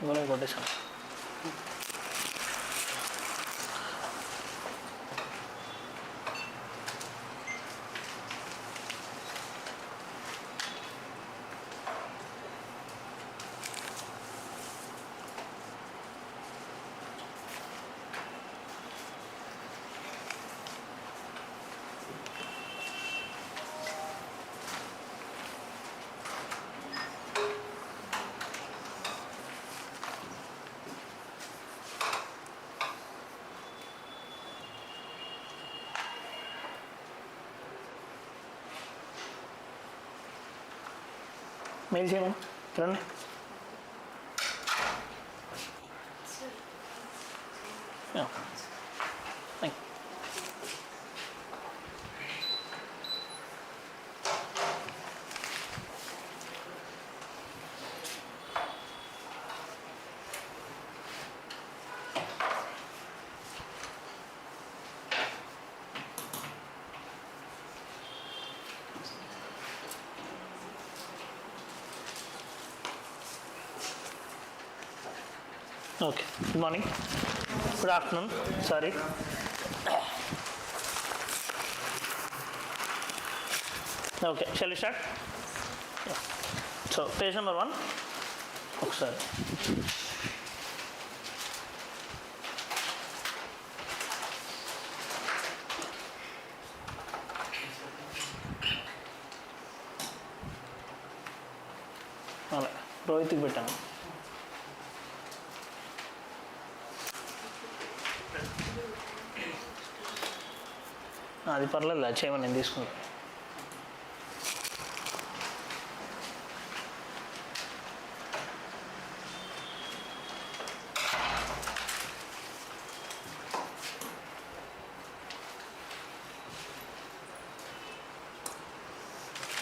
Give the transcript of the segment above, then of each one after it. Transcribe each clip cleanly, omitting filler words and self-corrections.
ఇవన్నీ కొట్టేసాను. మెయిల్ చేయమని రండి. Okay, good morning, good afternoon, sorry. Okay, shall we start? Yeah. So, page number 1. Oh, sorry. రోహిత్కి పెట్టాను. అది పర్లేదు, అది చేయమని నేను తీసుకుంటాను.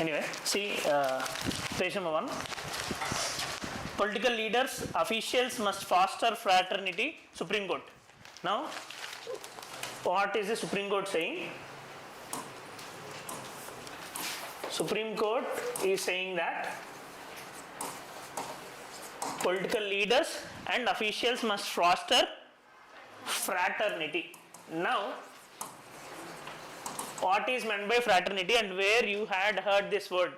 Anyway, see page number 1. Political leaders, officials must foster fraternity, Supreme Court. Now, what is the Supreme Court saying? Supreme Court is saying that political leaders and officials must foster fraternity. Now, what is meant by fraternity and where you had heard this word?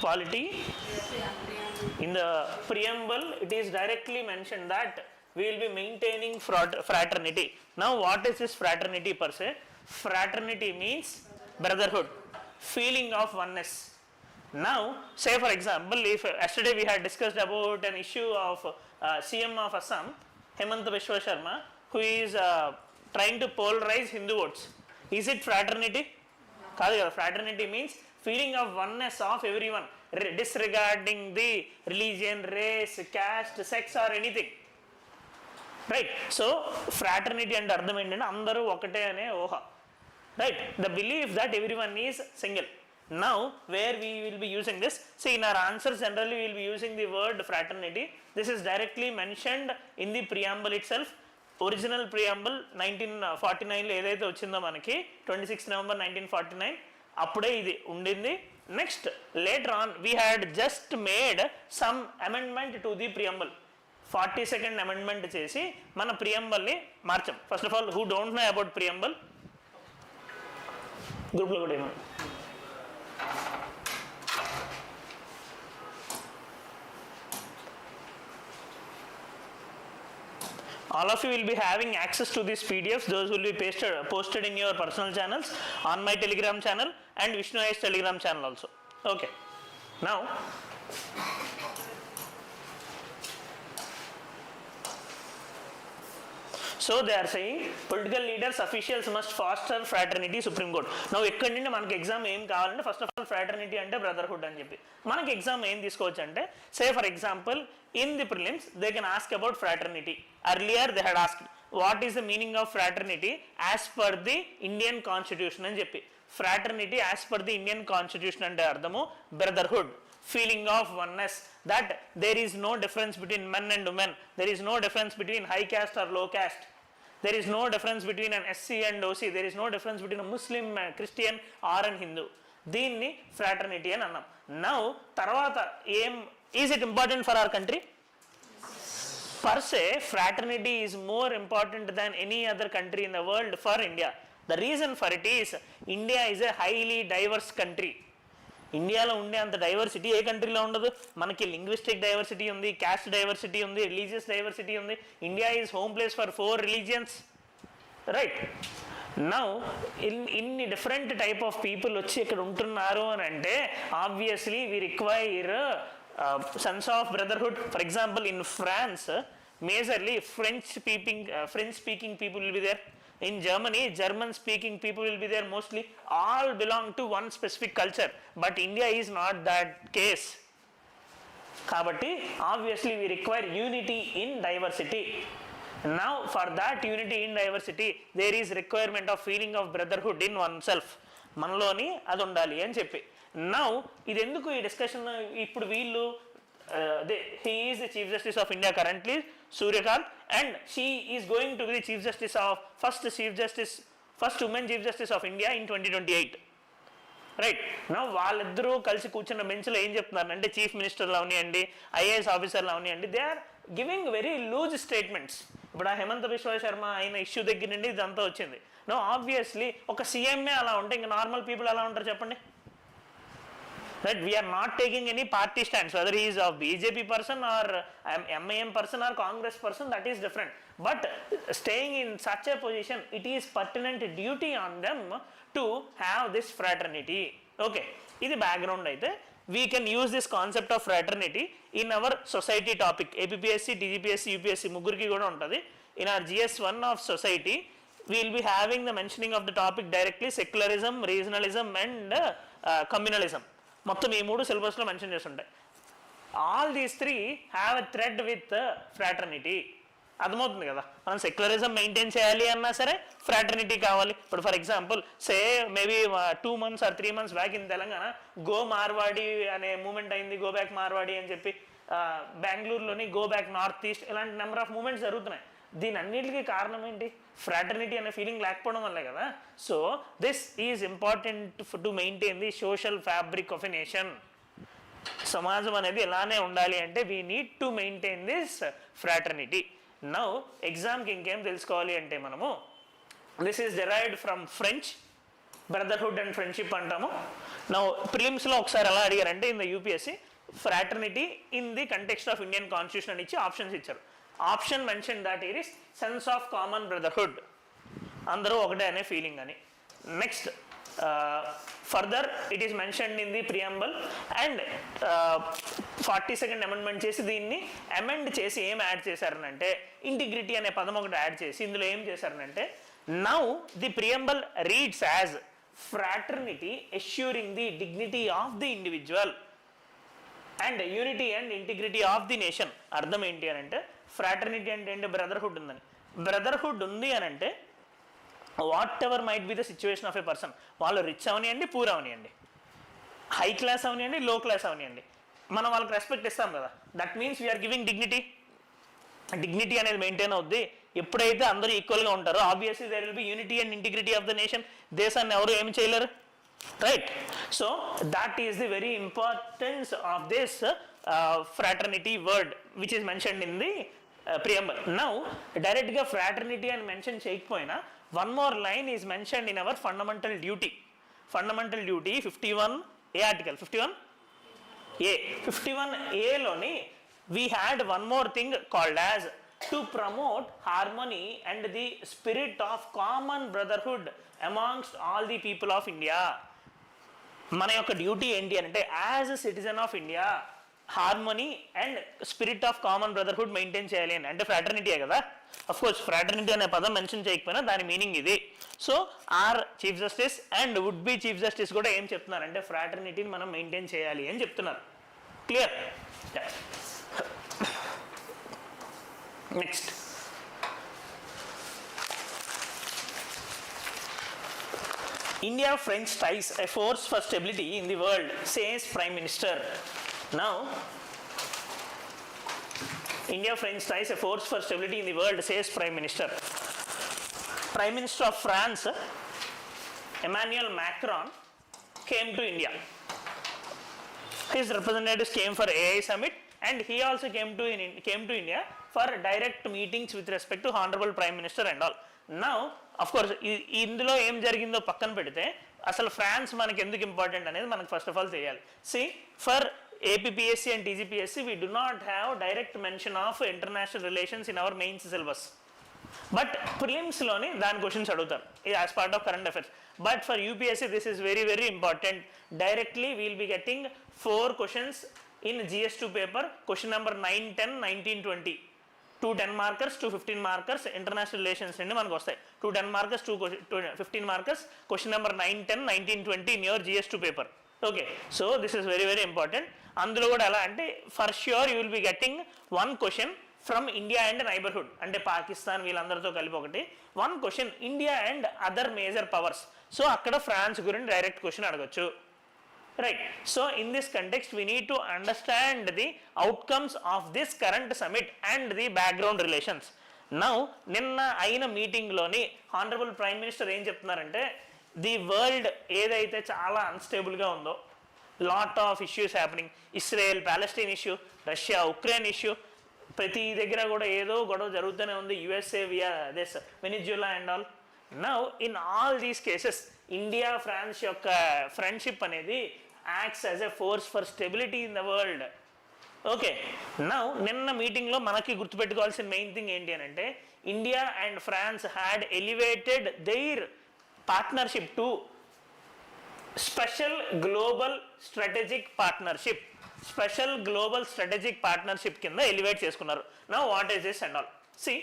Polity. In the preamble, it is directly mentioned that we will be maintaining fraternity. Now, what is this fraternity per se? Fraternity means brotherhood, feeling of oneness. Now, say for example, if yesterday we had discussed about an issue of CM of Assam, Hemant Biswa Sharma, who is trying to polarize Hindu votes. Is it fraternity? Fraternity means feeling of oneness of everyone, disregarding the religion, race, caste, sex or anything. Right? So, fraternity and ardham endante andaru okate ane oha. Right? The belief that everyone is single. Now, where we will be using this? See, in our answers generally we will be using the word fraternity. This is directly mentioned in the preamble itself. Original preamble 1949 లో ఏదైతే వచ్చిందో మనకి 26 November 1949 అప్పుడే ఇది ఉండింది. Next later on we had just made some amendment to the preamble. 42nd amendment చేసి మన ప్రియంబల్ని మార్చాం. First of all, who don't know about preamble? గ్రూప్లో కూడా ఏమన్నా all of you will be having access to these PDFs. Those will be posted in your personal channels, on my Telegram channel and Vishnu IAS Telegram channel also. Okay. Now, so they are saying political leaders, officials must foster fraternity, Supreme Court. Now, ekkadi nundi manaku exam em kavalante, first of all fraternity ante brotherhood ani cheppi manaku exam em teesukovachu ante, say for example in the prelims they can ask about fraternity. Earlier they had asked what is the meaning of fraternity as per the Indian constitution ani cheppi. Fraternity as per the Indian constitution ante ardhamu brotherhood, feeling of oneness, that there is no difference between men and women, there is no difference between high caste or low caste, there is no difference between an SC and OC, there is no difference between a Muslim, Christian or an Hindu. దీన్ని fraternity అని అన్నాం. Now తర్వాత is it important for our country? Per se, fraternity is more important than any other country in the world for India. The reason for it is, India is a highly diverse country. ఇండియాలో ఉండే అంత diversity ఏ కంట్రీలో ఉండదు. మనకి linguistic diversity ఉంది, caste diversity ఉంది, religious diversity ఉంది. India is home place for 4 religions, right? Now ఇన్ని డిఫరెంట్ టైప్ ఆఫ్ పీపుల్ వచ్చి ఇక్కడ ఉంటున్నారు అని అంటే obviously we require sense of brotherhood. For example in France majorly French speaking people will be there. In Germany, German speaking people will be there mostly. All belong to one specific culture, but India is not that case. Kabatti obviously we require unity in diversity. Now for that unity in diversity there is requirement of feeling of brotherhood in oneself. మనలోని అది ఉండాలి అని చెప్పి. Now ఇది ఎందుకు ఈ discussion ఇప్పుడు వీళ్ళు he is the Chief Justice of India currently, Suryakant, and she is going to be the Chief Justice of first woman Chief Justice of India in 2028, right? నా వాళ్ళిద్దరూ కలిసి కూర్చున్న బెంచ్లో ఏం చెప్తున్నారు అంటే చీఫ్ మినిస్టర్లు అవనివ్వండి, ఐఏఎస్ ఆఫీసర్లు అవనివ్వండి, they are giving very loose statements. ఇప్పుడు ఆ హేమంత్ బిశ్వ శర్మ అయిన ఇష్యూ దగ్గర నుండి ఇదంతా వచ్చింది. నో ఆబ్వియస్లీ ఒక సీఎంఏ అలా ఉంటే ఇంకా నార్మల్ పీపుల్ ఎలా ఉంటారు చెప్పండి? That we are not taking any party stands, whether he is a BJP person or MIM person or Congress person, that is different. But staying in such a position, it is pertinent duty on them to have this fraternity. Okay, this is background aithe we can use this concept of fraternity in our society topic. APPSC, TGPSC, UPSC muguriki kuda untadi. In our GS1 of society, we will be having the mentioning of the topic directly: secularism, regionalism and communalism. మొత్తం ఈ 3 సిలబస్లో mention చేస్తుంటాయి. All these 3 have a thread with fraternity. అర్థమవుతుంది కదా? మనం secularism maintain చేయాలి అన్నా సరే ఫ్రాటర్నిటీ కావాలి. ఇప్పుడు for example maybe 2 months or 3 months back in Telangana go Marwadi అనే మూమెంట్ అయింది, గో బ్యాక్ మార్వాడి అని చెప్పి. బెంగళూరులోని గో బ్యాక్ నార్త్ ఈస్ట్, ఇలాంటి నెంబర్ ఆఫ్ మూమెంట్స్ జరుగుతున్నాయి. దీని అన్నిటికీ కారణం ఏంటి? ఫ్రాటర్నిటీ అనే ఫీలింగ్ లేకపోవడం వల్లే కదా. So this is important to maintain the social fabric of a nation. సమాజం అనేది ఎలానే ఉండాలి అంటే we need to maintain this fraternity. Now ఎగ్జామ్కి ఇంకేం తెలుసుకోవాలి అంటే మనము this is derived from French, brotherhood and friendship అంటాము. నౌ ప్రిలిమ్స్లో ఒకసారి ఎలా అడిగారంటే in the UPSC fraternity in the context of Indian constitution అని ఇచ్చి ఆప్షన్స్ ఇచ్చారు. Option mention that it is sense of common brotherhood, అందరూ ఒకటే అనే ఫీలింగ్ అని. Next further it is mentioned in the ప్రియంబల్ and 42nd amendment చేసి దీన్ని amend చేసి ఏం యాడ్ చేశారనంటే ఇంటిగ్రిటీ అనే పదం ఒకటి యాడ్ చేసి ఇందులో ఏం చేశారనంటే now the preamble reads as fraternity assuring the dignity of the individual and unity and integrity of the nation. అర్థం ఏంటి అని అంటే ఫ్రాటర్నిటీ అంటే ఏంటి? బ్రదర్హుడ్ ఉందని. బ్రదర్హుడ్ ఉంది అని అంటే whatever might be the situation of a person, వాళ్ళు రిచ్ అవనియండి, పూర్ అవనియండి, హై క్లాస్ అవనియండి, లో క్లాస్ అవనియండి, మనం వాళ్ళకి రెస్పెక్ట్ ఇస్తాం కదా. That means we're giving dignity. Dignity అనేది మెయింటైన్ అవుద్ది ఎప్పుడైతే అందరూ ఈక్వల్గా ఉంటారో. Obviously there will be unity and integrity of the nation. దేశాన్ని ఎవరు ఏమి చేయలేరు, right? So that is the very importance of this fraternity word which is mentioned in the preamble. Now direct ga fraternity and mention cheyకపోయినా one more line is mentioned in our fundamental duty. Fundamental duty 51A article 51A loni we had one more thing called as to promote harmony and the spirit of common brotherhood amongst all the people of India. మన యొక్క duty ఏంటి అంటే as a citizen of India harmony and spirit of common brotherhood maintain చేయాలి అని. అంటే ఫ్రాటర్నిటీయే కదా. Of course fraternity అనే పదం మెన్షన్ చేయకపోయినా దాని మీనింగ్ ఇది. So our chief justice and would be chief justice కూడా ఏం చెప్తున్నారంటే ఫ్రాటర్నిటీని మనం మెయింటైన్ చేయాలి అని చెప్తున్నారు. Clear? Next India-French ties a force for stability in the world, says Prime Minister. Now, India-French ties a force for stability in the world, says Prime Minister. Prime Minister of France, Emmanuel Macron, came to India. His representatives came for AI summit, and he also came to India for direct meetings with respect to Honorable Prime Minister and all. Now, of course, ఇందులో ఏం జరిగిందో పక్కన పెడితే అసలు France మనకి ఎందుకు important అనేది మనకు ఫస్ట్ ఆఫ్ ఆల్ తెలియాలి. See for APPSC and TGPSC, we do not have direct mention of international relations in our main syllabus. But prelims లోని దాని క్వశ్చన్స్ అడుగుతారు as part of current affairs. But for UPSC, this is very, very important. Directly, we will be getting 4 questions in GS2 paper, question number 9, 10, 19, 20. 2 10 markers, 2 15 markers, international relations నుండి మనకు వస్తాయి. 2 10 markers, 2 15 markers, question number 9, 10, 19, 20 in your GS2 paper. Okay, so this is very, very important. అందులో కూడా ఎలా అంటే for sure you will be getting 1 question from India and neighborhood, అంటే పాకిస్తాన్ వీళ్ళందరితో కలిపి ఒకటి 1 question India and other major powers. So అక్కడ France గురించి డైరెక్ట్ క్వశ్చన్ అడగచ్చు. Right. So in this context, we need to understand the outcomes of this current summit and the background relations. Now, నిన్న అయిన మీటింగ్లోని honourable prime minister ఏం చెప్తున్నారంటే the world ఏదైతే చాలా అన్స్టేబుల్గా ఉందో, lot of issues happening, Israel Palestine issue, Russia Ukraine issue, ప్రతి దగ్గర కూడా ఏదో గొడవ జరుగుతూనే ఉంది, USA this Venezuela and all. Now in all these cases India France యొక్క ఫ్రెండ్షిప్ అనేది acts as a force for stability in the world. Okay, now నిన్న మీటింగ్లో మనకి గుర్తుపెట్టుకోవాల్సిన మెయిన్ థింగ్ ఏంటి అని అంటే India and France had elevated their partnership to special global strategic partnership. Special global strategic partnership కింద ఎలివేట్ చేసుకున్నారు. Now what is this and all. See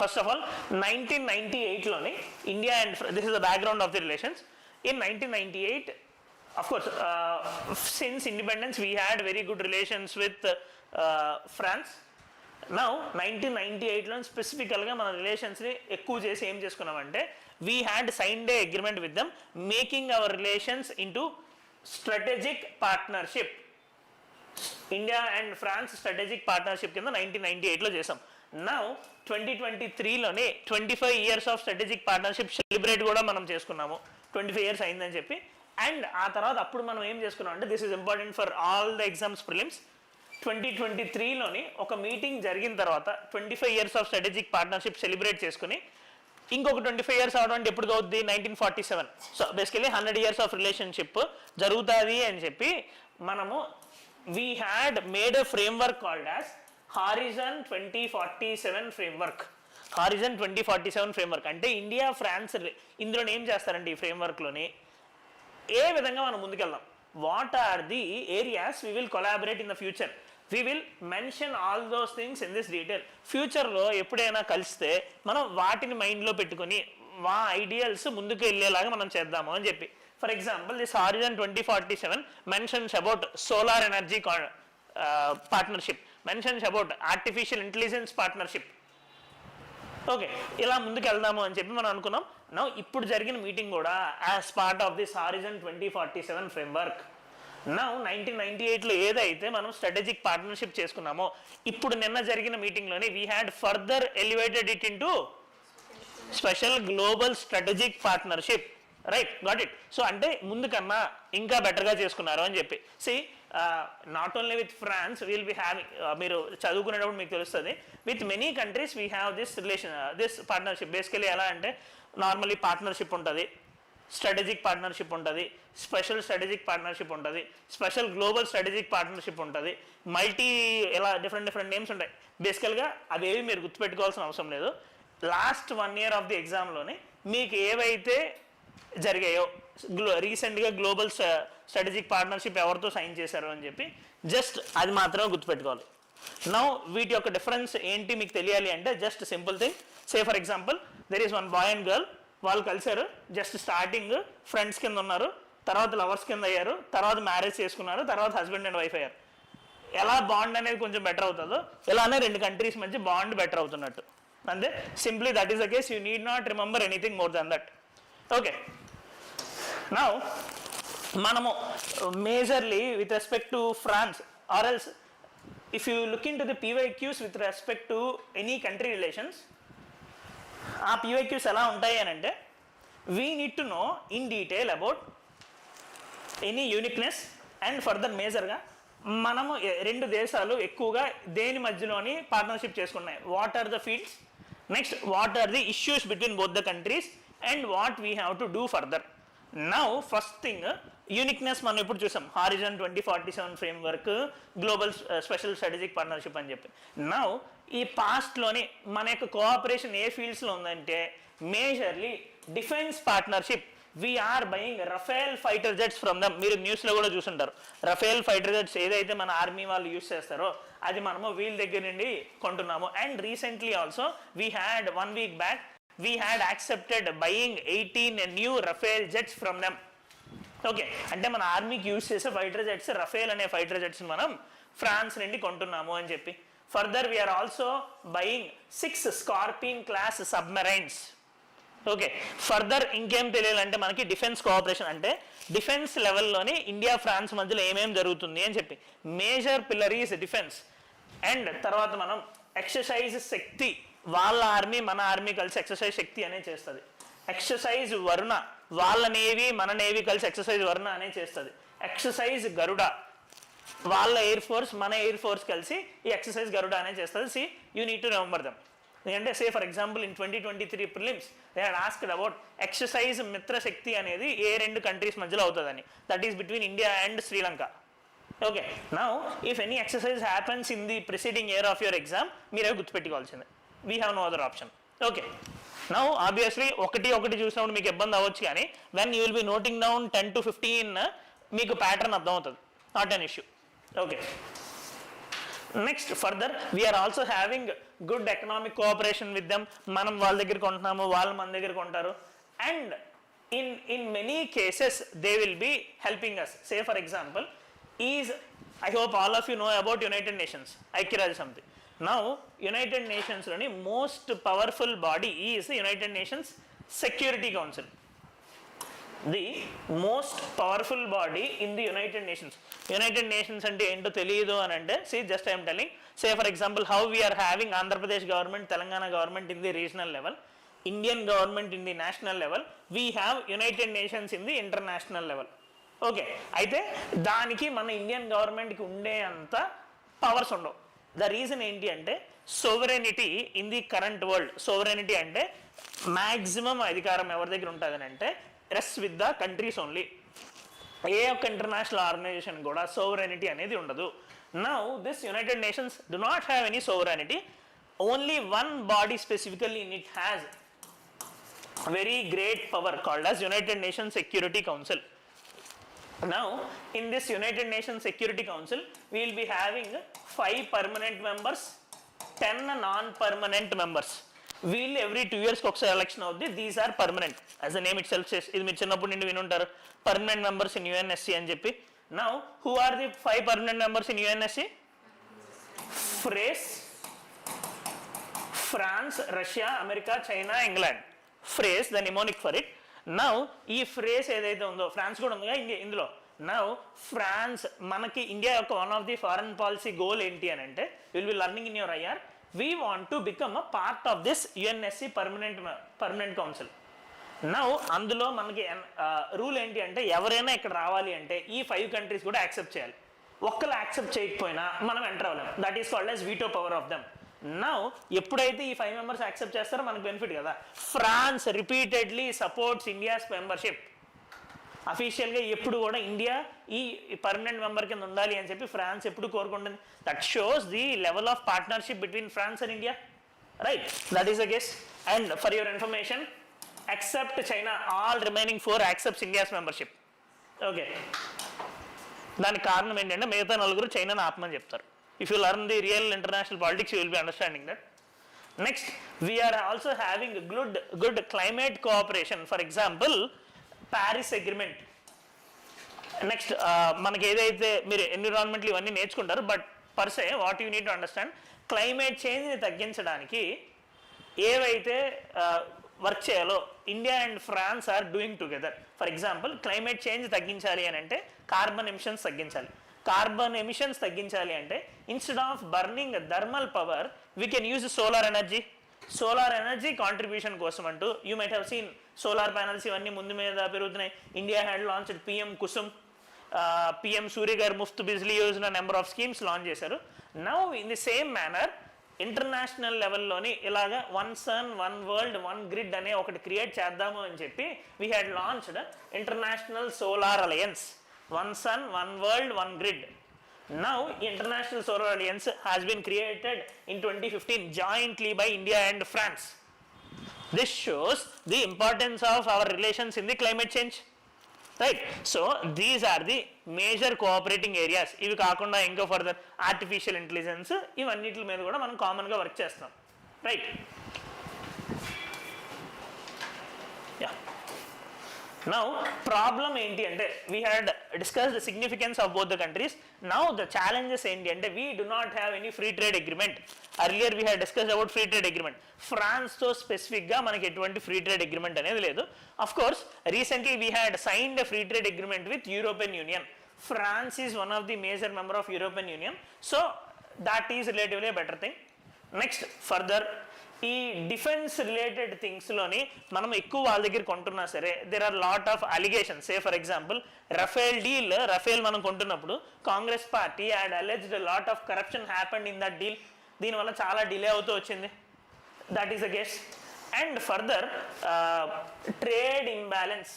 first of all 1998లోని India and this is the background of the relations. In 1998, of course, since independence we had very good relations with France. Now 1998లో స్పెసిఫికల్గా మన రిలేషన్స్ని ఎక్కువ చేసి ఏం చేసుకున్నామంటే we had signed a agreement with them making our relations into strategic partnership. India and France strategic partnership కింద 1998లో చేసాం. Now 2023లోనే 25 years of strategic partnership celebrate కూడా మనం చేసుకున్నాము. 25 years అయిందని చెప్పి. అండ్ ఆ తర్వాత అప్పుడు మనం ఏం చేసుకున్నాం అంటే this is important for all the exams prelims. 2023లోని ఒక మీటింగ్ జరిగిన తర్వాత 25 years of strategic partnership celebrate చేసుకుని ఇంకొక 25 years అవడం అంటే ఎప్పుడు అవుతుంది 1947. So basically 100 years of relationship జరుగుతుంది అని చెప్పి మనము we had made a framework called as horizon 2047 framework. Horizon 2047 framework అంటే ఇండియా ఫ్రాన్స్ ఇందులో ఏం చేస్తారంటే ఈ ఫ్రేమ్వర్క్లోని ఏ విధంగా మనం ముందుకెళ్దాం, what are the areas we will collaborate in the future, we will mention all those things in this detail. ఫ్యూచర్లో ఎప్పుడైనా కలిస్తే మనం వాటిని మైండ్లో పెట్టుకుని మా ఐడియల్స్ ముందుకు వెళ్ళేలాగా మనం చేద్దాము అని చెప్పి. For example this horizon 2047 mentions about solar energy partnership, mentions about artificial intelligence partnership. Okay, ఇలా ముందుకు వెళ్దాము అని చెప్పి మనం అనుకున్నాం. నౌ ఇప్పుడు జరిగిన మీటింగ్ కూడా as part of this horizon 2047 framework. Now 1998లో ఏదైతే మనం స్ట్రాటజిక్ పార్ట్నర్షిప్ చేసుకున్నామో ఇప్పుడు నిన్న జరిగిన మీటింగ్లోనే we had further elevated it into special global strategic partnership. Right, got it. So అంటే ముందు కన్నా ఇంకా బెటర్గా చేసుకున్నారు అని చెప్పి. See not only with France will be having, మీరు చదువుకునేటప్పుడు మీకు తెలుస్తుంది, with many countries we have this relation this partnership. Basically ఎలా అంటే నార్మల్లీ పార్ట్నర్షిప్ ఉంటుంది, స్ట్రాటజిక్ పార్ట్నర్షిప్ ఉంటుంది, స్పెషల్ స్ట్రాటజిక్ పార్ట్నర్షిప్ ఉంటుంది, స్పెషల్ గ్లోబల్ స్ట్రాటజిక్ పార్ట్నర్షిప్ ఉంటుంది, మల్టీ ఇలా డిఫరెంట్ నేమ్స్ ఉంటాయి. బేసికల్గా అవేవి మీరు గుర్తుపెట్టుకోవాల్సిన అవసరం లేదు. లాస్ట్ 1 year ఆఫ్ ది ఎగ్జామ్లోనే మీకు ఏవైతే జరిగాయో రీసెంట్గా గ్లోబల్ స్ట్రాటజిక్ పార్ట్నర్షిప్ ఎవరితో సైన్ చేశారు అని చెప్పి జస్ట్ అది మాత్రమే గుర్తుపెట్టుకోవాలి. నౌ వీటి యొక్క డిఫరెన్స్ ఏంటి మీకు తెలియాలి అంటే just simple thing. Say for example there is 1 boy and girl, వాళ్ళు కలిశారు, జస్ట్ స్టార్టింగ్ ఫ్రెండ్స్ కింద ఉన్నారు, తర్వాత లవర్స్ కింద అయ్యారు, తర్వాత మ్యారేజ్ చేసుకున్నారు, తర్వాత హస్బెండ్ అండ్ వైఫ్ అయ్యారు. ఎలా బాండ్ అనేది కొంచెం బెటర్ అవుతుందో ఇలానే 2 కంట్రీస్ మధ్య బాండ్ బెటర్ అవుతున్నట్టు. అంతే, simply that is the case. You need not remember anything more than that. Okay, now మనము majorly with respect to France or else if you look into the PYQs with respect to any country relations, ఆ PYQs ఎలా ఉంటాయి అని అంటే we need to know in detail about any uniqueness and further మేజర్గా మనము రెండు దేశాలు ఎక్కువగా దేని మధ్యలోని పార్ట్నర్షిప్ చేసుకున్నాయి, what are the fields, next what are the issues between both the countries and what we have to do further. Now first thing uniqueness మనం ఇప్పుడు చూసాం, horizon 2047 framework, global special strategic partnership అని చెప్పి. Now ఈ పాస్ట్లోని మన యొక్క cooperation ఏ ఫీల్డ్స్లో ఉందంటే majorly defence partnership. We're buying Rafale fighter jets from them. మీరు న్యూస్లో కూడా చూసుంటారు, రఫేల్ ఫైటర్ జెట్స్ ఏదైతే మన ఆర్మీ వాళ్ళు యూస్ చేస్తారో అది మనము వీళ్ళ దగ్గర నుండి కొంటున్నాము. And recently also we had 1 week back we had accepted buying 18 new Rafale jets from them. Okay, అంటే మన ఆర్మీకి యూస్ చేసే ఫైటర్ జెట్స్, రఫేల్ అనే ఫైటర్ జెట్స్ మనం ఫ్రాన్స్ నుండి కొంటున్నాము అని చెప్పి. Further we're also buying 6 scorpion class submarines. Okay, further ఇంకేం తెలియాలంటే మనకి డిఫెన్స్ కోఆపరేషన్ అంటే డిఫెన్స్ లెవెల్లోని ఇండియా ఫ్రాన్స్ మధ్యలో ఏమేమి జరుగుతుంది అని చెప్పి. Major pillar is defence. And తర్వాత మనం ఎక్సర్సైజ్ శక్తి, వాళ్ళ ఆర్మీ మన ఆర్మీ కలిసి ఎక్సర్సైజ్ శక్తి అనే చేస్తుంది. ఎక్సర్సైజ్ వరుణ, వాళ్ళ నేవీ మన నేవీ కలిసి ఎక్సర్సైజ్ వరుణ అనే చేస్తుంది. ఎక్సర్సైజ్ గరుడ, వాళ్ళ ఎయిర్ ఫోర్స్ మన ఎయిర్ ఫోర్స్ కలిసి ఈ ఎక్సర్సైజ్ గరుడ అనే చేస్తుంది. See you need to remember them. ఎందుకంటే say for example in 2023 prelims they had asked about exercise Mitra Shakti అనేది ఏ రెండు కంట్రీస్ మధ్యలో అవుతుందని. That is between India and Sri Lanka. Okay, now if any exercise happens in the preceding year of your exam మీరే గుర్తుపెట్టుకోవాల్సిందే. We have no other option. Okay, now obviously ఒకటి చూసినప్పుడు మీకు ఇబ్బంది అవ్వచ్చు, కానీ when you will be noting down 10 to 15 మీకు pattern అర్థమవుతుంది, not an issue. Okay, next further we're also having good economic cooperation with them. మనం వాళ్ళ దగ్గర కొంటున్నాము, వాళ్ళు మన దగ్గర కొంటారు. And in many cases they will be helping us. Say for example is, I hope all of you know about United Nations, ఐక్యరాజ్య సమితి. నౌ యునైటెడ్ నేషన్స్లోని most powerful body is United Nations Security Council. The most powerful body in the United Nations. United Nations అంటే ఏంటో తెలియదు అని అంటే, see just I'm telling, say for example how we're having Andhra Pradesh government, Telangana government in the regional level, Indian government in the national level, we have United Nations in the international level. Okay, అయితే దానికి మన Indian గవర్నమెంట్కి ఉండే అంత powers ఉండవు. The reason ఏంటి అంటే sovereignty in the current world. Sovereignty అంటే మ్యాక్సిమం అధికారం ఎవరి దగ్గర ఉంటుందని అంటే rest with the countries only. ఏ ఒక్క ఇంటర్నేషనల్ ఆర్గనైజేషన్ కూడా సోవరెనిటీ అనేది ఉండదు. Now this United Nations do not have any sovereignty. Only one body specifically in it has very great power called as United Nations Security Council. Now in this United Nations Security Council we will be having 5 permanent members, 10 non-permanent members. వీళ్ళు every 2 years ఒకసారి election అవుద్ది. These are permanent, as a name itself says. ఇది మీరు చిన్నప్పుడు నుండి వినుంటారు, permanent members in UNSC అని చెప్పి. Now who are the 5 permanent members in UNSC? France, Russia, America, China, England. Phrase the mnemonic for it. Now ఈ phrase ఏదైతే ఉందో, ఫ్రాన్స్ కూడా ఉందిగా ఇందులో. నౌ ఫ్రాన్స్, మనకి ఇండియా యొక్క one of the foreign policy goal ఏంటి అని అంటే, will be learning in your IR, we want to become a part of this UNSC permanent council. Now అందులో మనకి రూల్ ఏంటి అంటే, ఎవరైనా ఇక్కడ రావాలి అంటే ఈ 5 కంట్రీస్ కూడా యాక్సెప్ట్ చేయాలి. ఒక్కరు యాక్సెప్ట్ చేయకపోయినా మనం ఎంటర్ అవ్వలేం. That is called as veto power of them. Now ఎప్పుడైతే ఈ 5 మెంబర్స్ యాక్సెప్ట్ చేస్తారో మనకు బెనిఫిట్ కదా. France repeatedly supports India's membership. అఫీషియల్గా ఎప్పుడు కూడా ఇండియా ఈ పర్మనెంట్ మెంబర్ కింద ఉండాలి అని చెప్పి ఫ్రాన్స్ ఎప్పుడు కోరుకుంటుంది. That shows the level of partnership between France and India, right? That is the case. And for your information, except China, all remaining 4 accepts India's membership. Okay, దానికి కారణం ఏంటంటే మిగతా 4 చైనాను ఆపమని చెప్తారు. If you learn the real international politics you will be understanding that. Next, we're also having good climate cooperation. For example Paris agreement. Next, మనకి ఏదైతే మీరు ఎన్విరాన్మెంట్లు ఇవన్నీ నేర్చుకుంటారు, but per se what you need to understand, climate చేంజ్ని తగ్గించడానికి ఏవైతే work చేయాలో India and France are doing together. For example, climate change తగ్గించాలి అని అంటే కార్బన్ ఎమిషన్స్ తగ్గించాలి. కార్బన్ ఎమిషన్స్ తగ్గించాలి అంటే instead of burning thermal power we can use solar energy. Solar energy contribution కోసం అంటూ you might have seen solar panels ఇవన్నీ ముందు మీద పెరుగుతున్నాయి. India had launched PM Kusum. PM Surya Ghar Muft Bijli Yojana number of schemes launch చేశారు. Now in the same manner international లెవెల్లోని ఇలాగా one sun one world one grid అనే ఒకటి క్రియేట్ చేద్దాము అని చెప్పి we had launched international solar alliance. One sun one world one grid. Now International Solar Alliance has been created in 2015 jointly by India and France. This shows the importance of our relations in the climate change, right? So these are the major cooperating areas. ఇవి కాకుండా ఇంకా further artificial intelligence ఇవన్నిటి మీద కూడా మనం కామన్గా work చేస్తాం, right? Yeah. Now problem ఏంటి అంటే we had discussed the significance of both the countries. Now the challenges ఏంటి అంటే we do not have any free trade agreement. Earlier we had discussed about free trade agreement. France తో specific గా మనకి ఎటువంటి free trade agreement అనేది లేదు. Of course recently we had signed a free trade agreement with European Union. France is one of the major member of European Union, so that is relatively a better thing. Next further ఈ defence related థింగ్స్లోని మనం ఎక్కువ వాళ్ళ దగ్గర కొంటున్నా సరే there are lot of allegations. Say for example Rafale మనం కొంటున్నప్పుడు Congress party had alleged lot of corruption happened in that deal. దీనివల్ల చాలా డిలే అవుతూ వచ్చింది. That is the case. And further trade imbalance,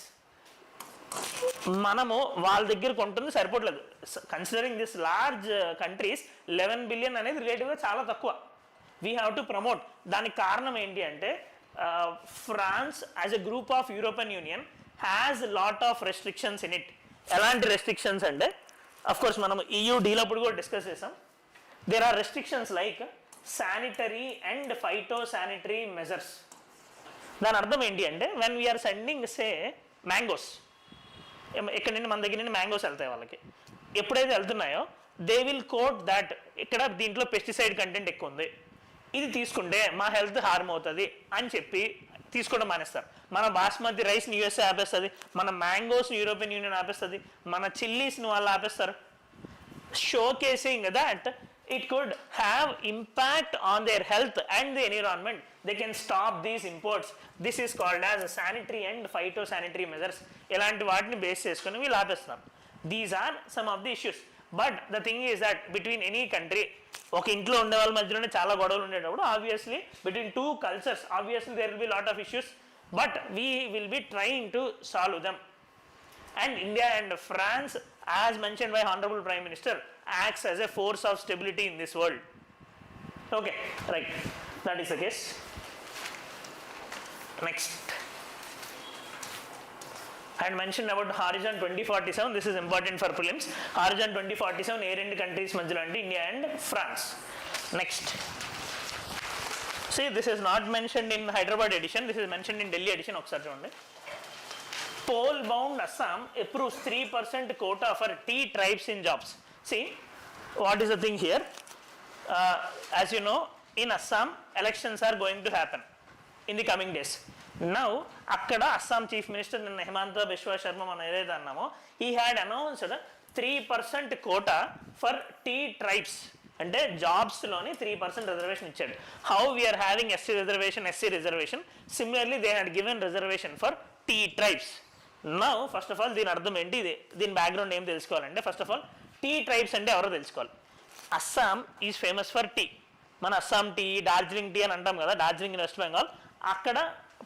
మనము వాళ్ళ దగ్గర కొంటుంది సరిపోవట్లేదు. Considering this large countries 11 billion అనేది రిలేటివ్గా చాలా తక్కువ. We have to promote. దానికి కారణం ఏంటి అంటే France as a group of European Union has lot of restrictions in it. ఎలాంటి రెస్ట్రిక్షన్స్ అంటే అఫ్కోర్స్ మనం EU డీల్ అప్పుడు కూడా డిస్కస్ చేసాం. There are restrictions like sanitary and phyto sanitary measures. దాని అర్థం ఏంటి అంటే when we're sending say mangoes, ఇక్కడ నుండి మన దగ్గర నుండి మ్యాంగోస్ వెళ్తాయి వాళ్ళకి, ఎప్పుడైతే వెళ్తున్నాయో దే విల్ కోట్ దట్ ఇక్కడ దీంట్లో పెస్టిసైడ్ కంటెంట్ ఎక్కువ ఉంది, ఇది తీసుకుంటే మా హెల్త్ హార్మ్ అవుతుంది అని చెప్పి తీసుకోవడం మానేస్తారు. మన బాస్మతి రైస్ని USA ఆపేస్తుంది, మన మ్యాంగోస్ని యూరోపియన్ యూనియన్ ఆపేస్తుంది, మన చిల్లీస్ని వాళ్ళు ఆపేస్తారు. Showcasing that it could have impact on their health and the environment. They can stop these imports. This is called as sanitary and phytosanitary measures. ఇలాంటి వాటిని బేస్ చేసుకొని వీళ్ళు ఆపేస్తున్నారు. These are some of the issues. But the thing is that between any country, ఒక ఇంట్లో ఉండే వాళ్ళ మధ్యలోనే చాలా గొడవలు ఉండేటప్పుడు obviously between two cultures obviously there will be lot of issues, but we will be trying to solve them. And India and France, as mentioned by Honorable Prime Minister, acts as a force of stability in this world. Okay, right, that is the case. Next, I had mentioned about Horizon 2047. This is important for prelims. Horizon 2047 ఏ రెండు countries మధ్యలో అంటే India and France. Next, see this is not mentioned in Hyderabad edition, this is mentioned in Delhi edition. ఒకసారి చూడండి. Poll bound Assam approves 3% quota for tea tribes in jobs. See, what is the thing here? As you know, in Assam, elections are going to happen in the coming days. Now, akkada Assam Chief Minister Hemanta Biswa Sharma man edaithe annamo, he had announced 3% quota for tea tribes. అంటే జాబ్స్లోని 3% reservation ఇచ్చాడు. How we're having SC reservation, similarly they had given reservation for tea tribes. Now first of all దీని అర్థం ఏంటి, దీని background ఏం తెలుసుకోవాలంటే first of all tea tribes అంటే ఎవరో తెలుసుకోవాలి. Assam is famous for tea. మన అస్సాం టీ, డార్జిలింగ్ టీ అని అంటాం కదా, డార్జిలింగ్ ఇన్ వెస్ట్ బెంగాల్, అక్కడ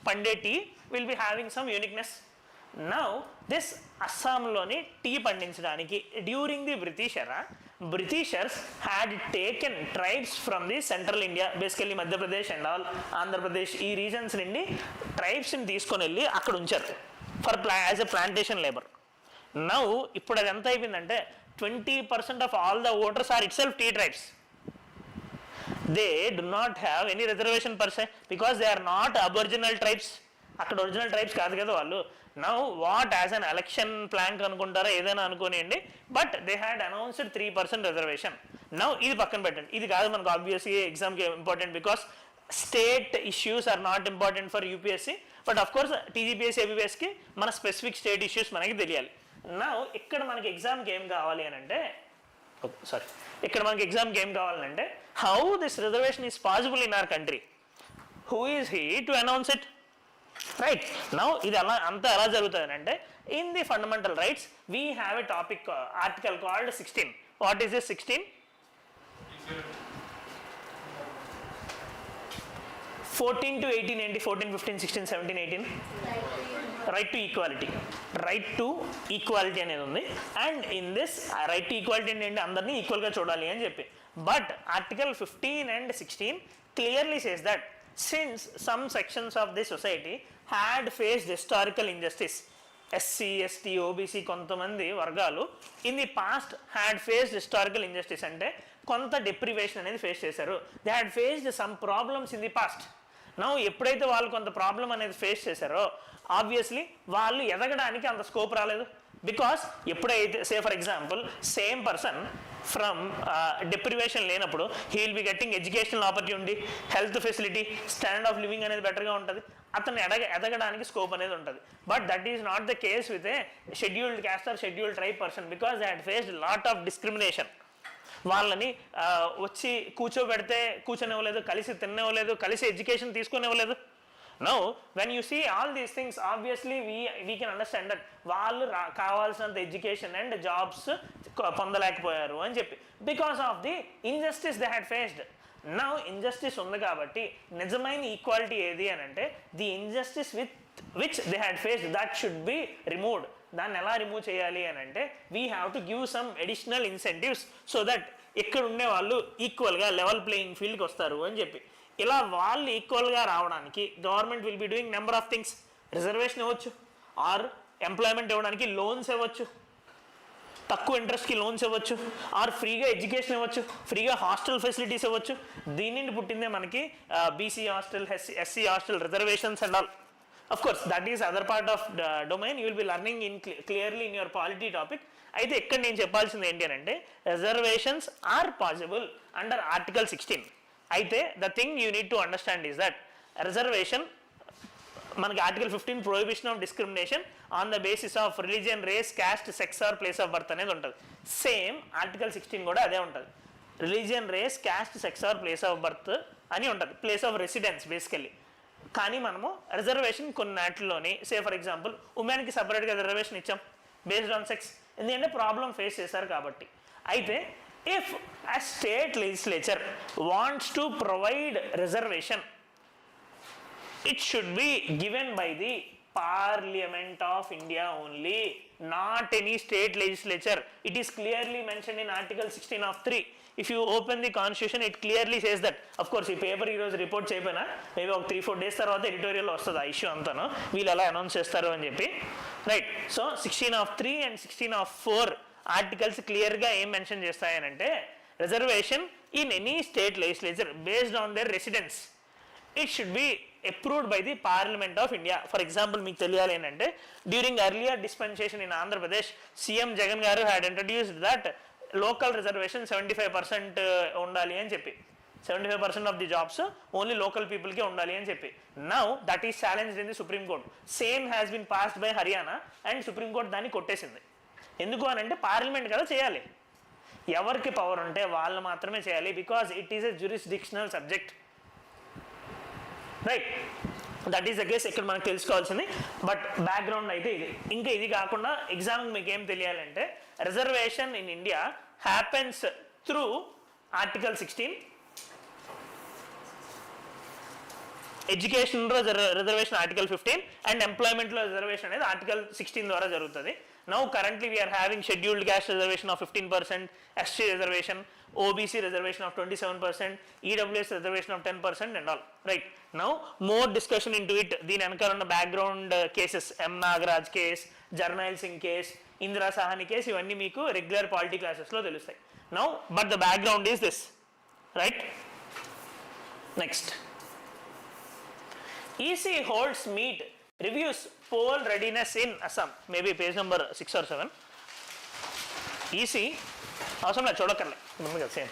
పండే tea will be having some uniqueness. Now this అస్సాంలోని టీ పండించడానికి during the Britishers had taken tribes from the central India, basically Madhya Pradesh and all Andhra Pradesh ఈ రీజన్స్ నుండి ట్రైబ్స్ని తీసుకొని వెళ్ళి అక్కడ ఉంచారు for as a plantation labour. Now ఇప్పుడు అది ఎంత అయిపోయిందంటే 20% of all the voters are itself tea tribes. They do not have any reservation per se because they are not అబొరిజినల్ tribes. అక్కడ ఒరిజినల్ ట్రైబ్స్ కాదు కదా వాళ్ళు. Now what as an election plan అనుకుంటారో ఏదైనా అనుకోనియండి, but they had announced 3% reservation. Now ఇది పక్కన పెట్టండి, ఇది కాదు మనకు ఆబ్వియస్లీ ఎగ్జామ్కి important because state issues are not important for UPSC, but of course TGPSC APPSకి మన స్పెసిఫిక్ స్టేట్ ఇష్యూస్ మనకి తెలియాలి. నౌ ఇక్కడ మనకి ఎగ్జామ్కి ఏం కావాలి అని అంటే how this reservation is possible in our country, who is he to announce it, right? Now ఇది అంతా ఎలా జరుగుతుంది అంటే In the fundamental rights, we have a topic article called 16. What is this 16? 14 to 18 ఏంటి 14, 15, 16, 17, 18 right to equality. Right to equality అనేది ఉంది. And in this right to equality ఏంటంటే అందరినీ ఈక్వల్గా చూడాలి అని చెప్పి. But article 15 and 16 clearly says that since some sections of the society had faced historical injustice, SC, ST, OBC కొంతమంది వర్గాలు in the past had faced historical injustice అంటే కొంత డిప్రివేషన్ అనేది ఫేస్ చేశారు. They had faced some problems in the past. Now ఎప్పుడైతే వాళ్ళు కొంత problem అనేది ఫేస్ చేశారో ఆబ్వియస్లీ వాళ్ళు ఎదగడానికి అంత స్కోప్ రాలేదు. బికాస్ ఎప్పుడైతే say for example same person from deprivation లేనప్పుడు he will be getting educational opportunity, health facility, standard of living అనేది బెటర్గా ఉంటుంది, అతను ఎదగడానికి స్కోప్ అనేది ఉంటుంది. But that is not the case with a scheduled caste or scheduled tribe person because they had faced lot of discrimination. వాళ్ళని వచ్చి కూర్చోబెడితే కూర్చొనివ్వలేదు, కలిసి తిననివ్వలేదు, కలిసి ఎడ్యుకేషన్ తీసుకునివ్వలేదు. Now when you see all these things obviously we can understand that వాళ్ళు కావాల్సినంత ఎడ్యుకేషన్ అండ్ జాబ్స్ పొందలేకపోయారు అని చెప్పి because of the injustice they had faced. Now injustice ఉంది కాబట్టి నిజమైన ఈక్వాలిటీ ఏది అని అంటే the injustice which they had faced that should be removed. దాన్ని ఎలా రిమూవ్ చేయాలి అని అంటే we have to give some additional incentives so that ఇక్కడ ఉండే వాళ్ళు ఈక్వల్గా లెవెల్ ప్లేయింగ్ ఫీల్డ్కి వస్తారు అని చెప్పి. ఇలా వాళ్ళు ఈక్వల్గా రావడానికి government will be doing number of things. Reservation ఇవ్వచ్చు, ఆర్ ఎంప్లాయ్మెంట్ ఇవ్వడానికి లోన్స్ ఇవ్వచ్చు, తక్కువ ఇంట్రెస్ట్కి లోన్స్ ఇవ్వచ్చు, ఆర్ ఫ్రీగా ఎడ్యుకేషన్ ఇవ్వచ్చు, ఫ్రీగా హాస్టల్ ఫెసిలిటీస్ ఇవ్వచ్చు. దీని నుండి పుట్టిందే మనకి BC hostel, SC hostel, reservations and all. Of course, that is other part of the domain. You will be learning in clearly in your polity topic. అయితే ఇక్కడ నేను చెప్పాల్సింది ఏంటి అంటే reservations are possible under article 16. అయితే the thing you need to understand is that reservation మనకి article 15 prohibition of discrimination on the basis of religion, race, caste, sex or place of birth అనేది ఉంటుంది. సేమ్ ఆర్టికల్ 16 కూడా అదే ఉంటుంది. Religion, race, caste, sex or place of birth అని ఉంటుంది, place of residence basically. కానీ మనము రిజర్వేషన్ కొన్నిటిలోని సే ఫర్ ఎగ్జాంపుల్ ఉమెన్కి సపరేట్గా రిజర్వేషన్ ఇచ్చాం బేస్డ్ ఆన్ సెక్స్, ఎందుకంటే ప్రాబ్లం ఫేస్ చేశారు కాబట్టి. అయితే if a state legislature wants to provide reservation it should be given by the Parliament of India only, not any state legislature. It is clearly mentioned in Article 16 of 3. If you open the constitution, it clearly says that. Of course, ఈ paper ఈరోజు report చేయకపోయినా maybe ఒక 3-4 days తర్వాత editorial వస్తుంది ఆ issue అంతాను, వీళ్ళు అలా అనౌన్స్ చేస్తారు అని చెప్పి. Right. So 16 of 3 and 16 of 4 articles క్లియర్గా ఏం మెన్షన్ చేస్తాయనంటే reservation in any state legislature based on their residence it should be approved by the Parliament of India. For example, మీకు తెలియాలి ఏంటంటే during earlier dispensation in Andhra Pradesh CM Jagan garu had introduced that local reservation 75% ఉండాలి అని చెప్పి, 75% of the jobs only local పీపుల్కే ఉండాలి అని చెప్పి. Now that is challenged in the Supreme Court. Same has been passed by Haryana and Supreme Court దాన్ని కొట్టేసింది. ఎందుకు అని అంటే పార్లమెంట్ కదా చేయాలి, ఎవరికి పవర్ ఉంటే వాళ్ళు మాత్రమే చేయాలి, because it is a jurisdictional subject. Right. That is the case ఇక్కడ మనకు తెలుసుకోవాల్సింది. బట్ బ్యాక్గ్రౌండ్ అయితే ఇది. ఇంకా ఇది కాకుండా ఎగ్జామ్కి మీకు ఏం తెలియాలంటే reservation in India happens through article 16, ఎడ్యుకేషన్లో రిజర్వేషన్ ఆర్టికల్ 15 అండ్ ఎంప్లాయ్మెంట్లో రిజర్వేషన్ అనేది ఆర్టికల్ 16 ద్వారా జరుగుతుంది. Now currently we're having scheduled caste reservation of 15%, ST reservation, OBC reservation of 27%, EWS reservation of 10% and all. Right. Now more discussion into it. దీని వెనకాల ఉన్న background cases, M. Nagaraj case, Jarnail Singh case, Indira Sahni case, ఇవన్నీ మీకు regular polity క్లాసెస్లో తెలుస్తాయి. Now but the background is this. Right. Next. EC holds meet, reviews poll readiness in Assam. Maybe page number 6 or 7. EC అవసరం లేదు, చూడక్కర్లే, ఉంది కదా సేమ్,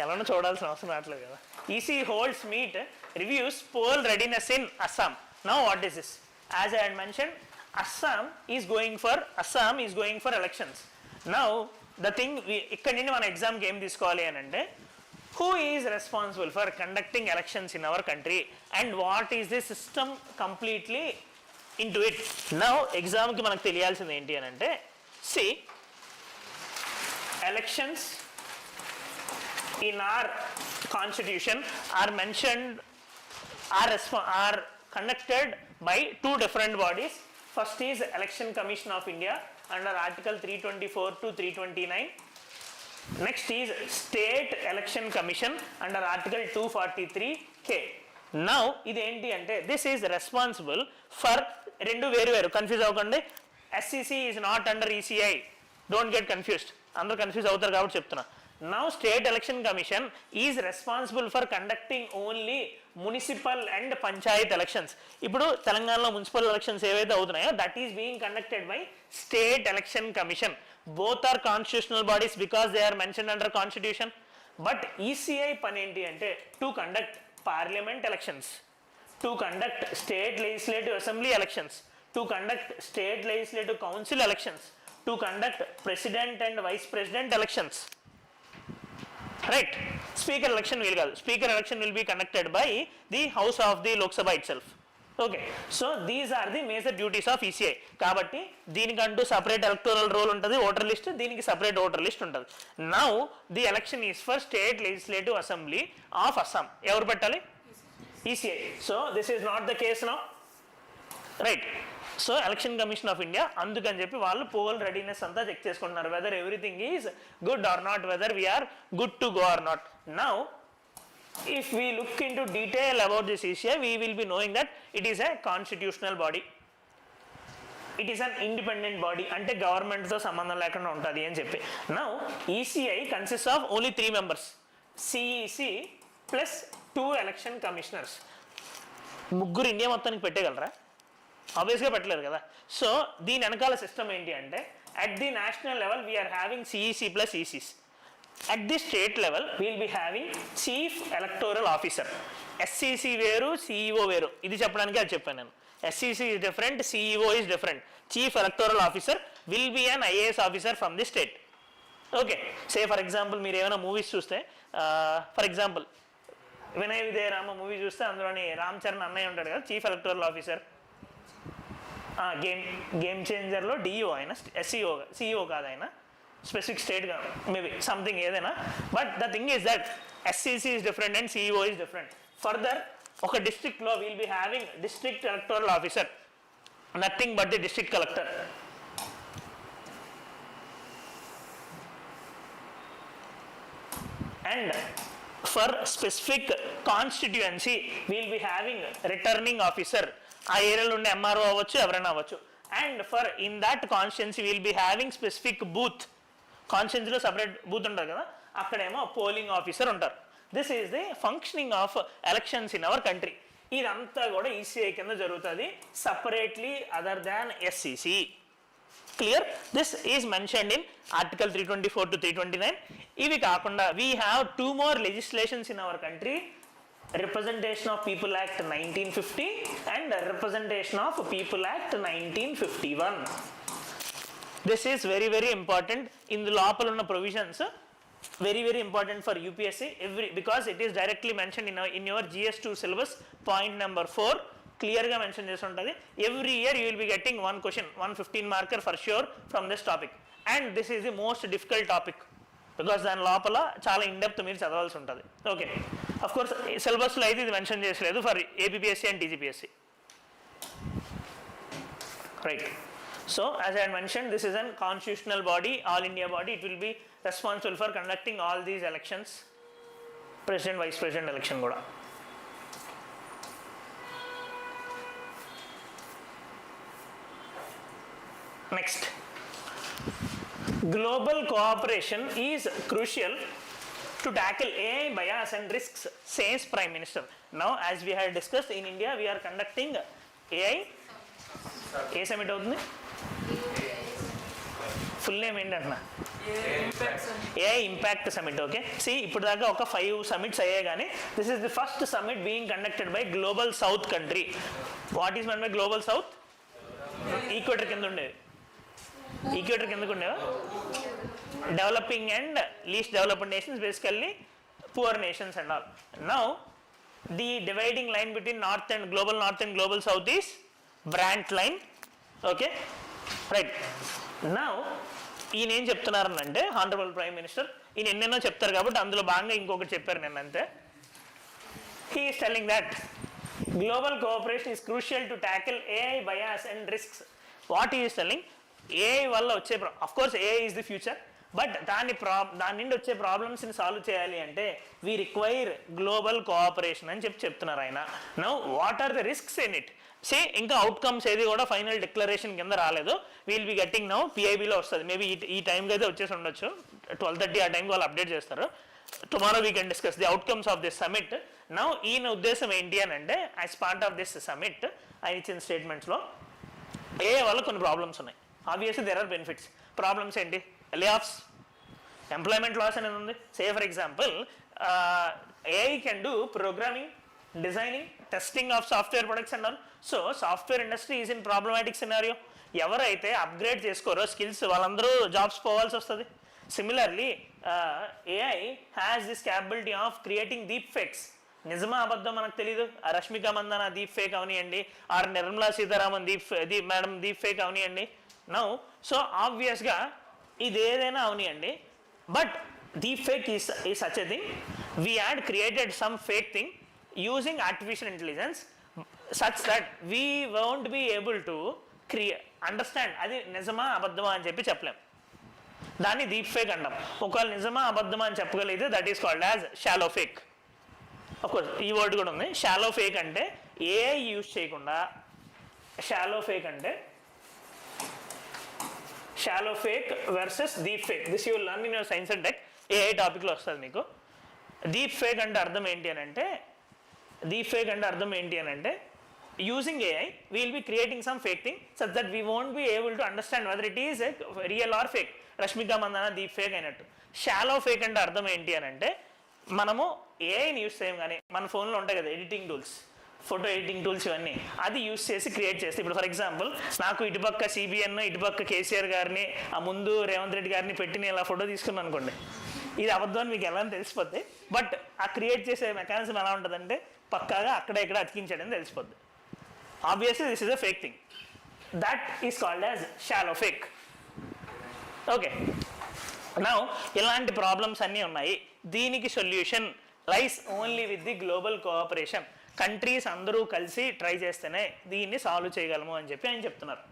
ఎలానో చూడాల్సిన అవసరం రావట్లేదు కదా. EC holds meet reviews poll readiness in Assam. Now what is this? As I had mention, Assam is going for elections. Now the thing, ఇక్కడ నుండి మన ఎగ్జామ్కి ఏం తీసుకోవాలి అని అంటే who is responsible for conducting elections in our country and what is the system completely into it. Now exam ki manaku teliyalsindi enti anante, see, elections in our constitution are mentioned, are conducted by two different bodies. First is Election Commission of India under Article 324 to 329. Next is State Election Commission under Article 243K. Now ఇది ఏంటి అంటే, this is responsible for రెండు వేరు confuse అవ్వకండి. SCC is not under ECI, don't get confused. అందరూ confuse అవుతారు కాబట్టి చెప్తున్నా. Now State Election Commission is responsible for conducting only municipal and panchayat elections. ఇప్పుడు తెలంగాణలో మున్సిపల్ ఎలక్షన్స్ ఏవైతే అవుతున్నాయో that is being conducted by State Election Commission. Both are constitutional bodies because they are mentioned under constitution. But ECI పని ఏంటి అంటే, to conduct parliament elections, to conduct state legislative assembly elections, to conduct state legislative council elections, to conduct president and vice president elections. Right? Speaker election will go. Speaker election will be conducted by the House of the Lok Sabha itself. Okay. So these are the major duties of ECI. Kabatti deeniki separate electoral roll untadi, voter list deeniki separate voter list untadi. Now the election is for State Legislative Assembly of Assam. Evaru pettali? ECI. So this is not the case now. Right? So Election Commission of India అందుకని చెప్పి వాళ్ళు poll readiness అంతా check చేసుకుంటున్నారు, whether everything is good or not, whether we're good to go or not. Now if we look into detail about this issue, we will be knowing that it is a constitutional body, it is an independent body, అంటే government తో సంబంధం లేకుండా ఉంటుంది అని చెప్పి. Now ECI consists of only 3 members, CEC plus 2 election commissioners. ముగ్గురు India మొత్తానికి పెట్టగలరా? ఆబ్వియస్గా పెట్టలేరు కదా. సో దీని వెనకాల సిస్టమ్ ఏంటి అంటే, at the national level we are having CEC plus ECs. At the state level we'll be having chief electoral officer. SEC వేరు, సిఈఓ వేరు, ఇది చెప్పడానికి అది చెప్పాను నేను. SEC is different, CEO is different. Chief electoral officer will be an IAS officer from the state. Okay, say for example మీరు ఏమైనా movies చూస్తే, ఫర్ ఎగ్జాంపుల్ వినయ విజయరామ మూవీ చూస్తే అందులోని రామ్ చరణ్ అన్నయ్య ఉంటాడు కదా, చీఫ్ ఎలక్టోరల్ ఆఫీసర్. గేమ్ చేంజర్లో డిఈఓ ఆయన, సిఈఓ కాదు ఆయన, స్పెసిఫిక్ స్టేట్గా మేబీ సంథింగ్ ఏదైనా. But the thing is that SEC is different and CEO is different. Further ఒక డిస్ట్రిక్ట్లో will be having district electoral officer, nothing but the district collector. And for specific constituency we'll be having returning officer. ఆ ఏరియాలో ఉండే MRO అవ్వచ్చు, ఎవరైనా అవ్వచ్చు. And for in that constituency will be having specific booth. కాన్స్టిట్యున్సీలో separate booth ఉంటుంది కదా, అక్కడేమో పోలింగ్ ఆఫీసర్ ఉంటారు. This is the functioning of elections in our country. ఇదంతా కూడా ఈసీఐ కింద జరుగుతుంది, separately other than SEC. Clear? This is mentioned in article 324 to 329. ఇవి కాకుండా వీ హ్యావ్ 2 more legislations in our country. Representation of People Act 1950 and Representation of People Act 1951. This is very very important. In the లోపల ఉన్న provisions very very important for UPSC, because it is directly mentioned in your GS2 syllabus, point number 4 clearగా mention చేసి ఉంటుంది. Every year you will be getting one question, 115 marker for sure from this topic, and this is the most difficult topic because దాని లోపల చాలా in depth మీరు చదవాల్సి ఉంటుంది. Okay, of course సిలబస్లో అయితే ఇది మెన్షన్ చేసలేదు for APPSC and TGPSC. Right. So as I mention, this is an constitutional body, all India body. It will be responsible for conducting all these elections, president vice president election కూడా. Next, global cooperation is crucial to tackle AI bias and risks, says Prime Minister. Now, as we had discussed, in India we are conducting AI summit అవుతుంది. Full name ఏంటంటున్నా, AI impact summit. Okay, see ఇప్పుడు దాకా ఒక 5 summits అయ్యాయి, కానీ this is the first summit being conducted by global south country. What is meant by global south? Equator కింద ఉండేది. Equator కిందకు ఉండేవా? Developing and least developed nations, basically poor nations and all. Now the dividing line between north and global south is Brandt line. Okay right. Now ఈయన ఏం చెప్తున్నారనంటే honourable prime minister ఈయన ఎన్నెన్నో చెప్తారు కాబట్టి అందులో భాగంగా ఇంకొకటి చెప్పారు నేను అంతే. He is telling that global cooperation is crucial to tackle AI bias and risks. What he is telling, AI వల్ల వచ్చే of course AI is the future, but దాని నుండి వచ్చే ప్రాబ్లమ్స్ని సాల్వ్ చేయాలి అంటే వీ రిక్వైర్ గ్లోబల్ కోఆపరేషన్ అని చెప్తున్నారు ఆయన. Now what are the risks in it, say ఇంకా అవుట్కమ్స్ ఏది కూడా ఫైనల్ డిక్లరేషన్ కింద రాలేదు, వీల్ బి గెట్టింగ్ నౌ పిఐబిలో వస్తుంది, మేబీ ఈ టైంకి అయితే వచ్చేసి ఉండొచ్చు, 12:30 ఆ టైంకి వాళ్ళు అప్డేట్ చేస్తారు. Tomorrow we can discuss the outcomes of this summit. Now ఈయన ఉద్దేశం ఏంటి అని అంటే as part of this summit ఆయన ఇచ్చిన స్టేట్మెంట్స్లో ఏఐ వల్ల కొన్ని ప్రాబ్లమ్స్ ఉన్నాయి. Obviously there are benefits. Problems ఏంటి, లే ఆఫ్స్, ఎంప్లాయ్మెంట్ లాస్ అనేది ఉంది. Say for example AI can do programming, designing, testing of software products అన్నారు. So software industry is in problematic scenario. ఎవరైతే అప్గ్రేడ్ చేసుకోరో skills వాళ్ళందరూ jobs పోవాల్సి వస్తుంది. Similarly AI has this capability of creating deep fakes. నిజమా అబద్ధం మనకు తెలీదు. రష్మిక మందన డీప్ ఫేక్ అవనియండి, or Nirmala Sitharaman madam deep fake అవనియండి. నౌ సో ఆబ్వియస్గా ఇది ఏదైనా అవనియండి, but deep fake is such a thing. We had created some fake thing using artificial intelligence such that we won't be able to understand అది నిజమా అబద్ధమా అని చెప్పలేం. దాన్ని డీప్ ఫేక్ అంటాం. ఒకవేళ నిజమా అబద్ధమా అని చెప్పగలిగితే that is called as shallow fake. Of course ఈ వర్డ్ కూడా ఉంది. షాలో ఫేక్ అంటే ఏఐ యూజ్ చేయకుండా, షాలో ఫేక్ అంటే shallow fake versus deep fake. This you learn in your science and tech, AI టాపిక్లో వస్తుంది మీకు. డీప్ ఫేక్ అంటే అర్థం ఏంటి అని అంటే, డీప్ ఫేక్ అంటే అర్థం ఏంటి అని అంటే using AI we will be creating some fake thing such that we won't be able to understand whether it is real or fake. Rashmika Mandanna deep fake అయినట్టు. షాలో ఫేక్ అంటే అర్థం ఏంటి అని అంటే మనము ఏఐని యూస్ చేయం కానీ మన ఫోన్లో ఉంటాయి కదా editing tools, photo editing tools, ఇవన్నీ అది యూస్ చేసి క్రియేట్ చేస్తే, ఇప్పుడు ఫర్ ఎగ్జాంపుల్ నాకు ఇటుపక్క సిబిఎన్ ఇటుపక్క కేసీఆర్ గారిని ఆ ముందు రేవంత్ రెడ్డి గారిని పెట్టి నేను ఇలా ఫోటో తీసుకున్నాను అనుకోండి, ఇది అబద్ధం అని మీకు ఎలా తెలిసిపోద్ది. బట్ ఆ క్రియేట్ చేసే మెకానిజం ఎలా ఉంటుందంటే పక్కాగా అక్కడ ఇక్కడ అతికించడం తెలిసిపోద్ది. Obviously this is a fake thing. That is called as shallow fake. Okay, now ఇలాంటి ప్రాబ్లమ్స్ అన్నీ ఉన్నాయి. దీనికి solution lies only with the global cooperation. Countries అందరూ కలిసి ట్రై చేస్తేనే దీన్ని సాల్వ్ చేయగలము అని చెప్పి ఆయన చెప్తున్నారు.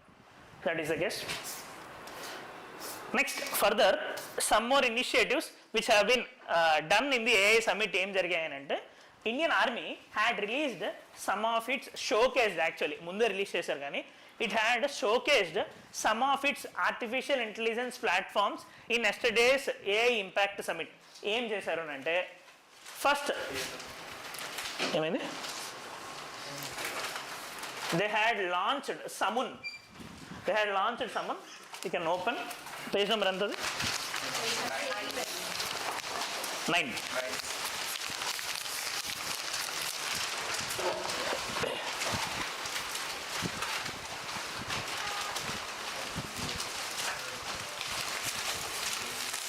That is the case. Next further some more initiatives which have been done in the AI summit. ఏం జరిగాయనంటే Indian Army had released some of its showcased, actually ముందే రిలీజ్ చేశారు కానీ it had showcased some of its artificial intelligence platforms in yesterday's AI impact summit. ఏం చేశారు అంటే first ఏమైంది, they had launched సమున్. You can open page number ఎంతది, 9.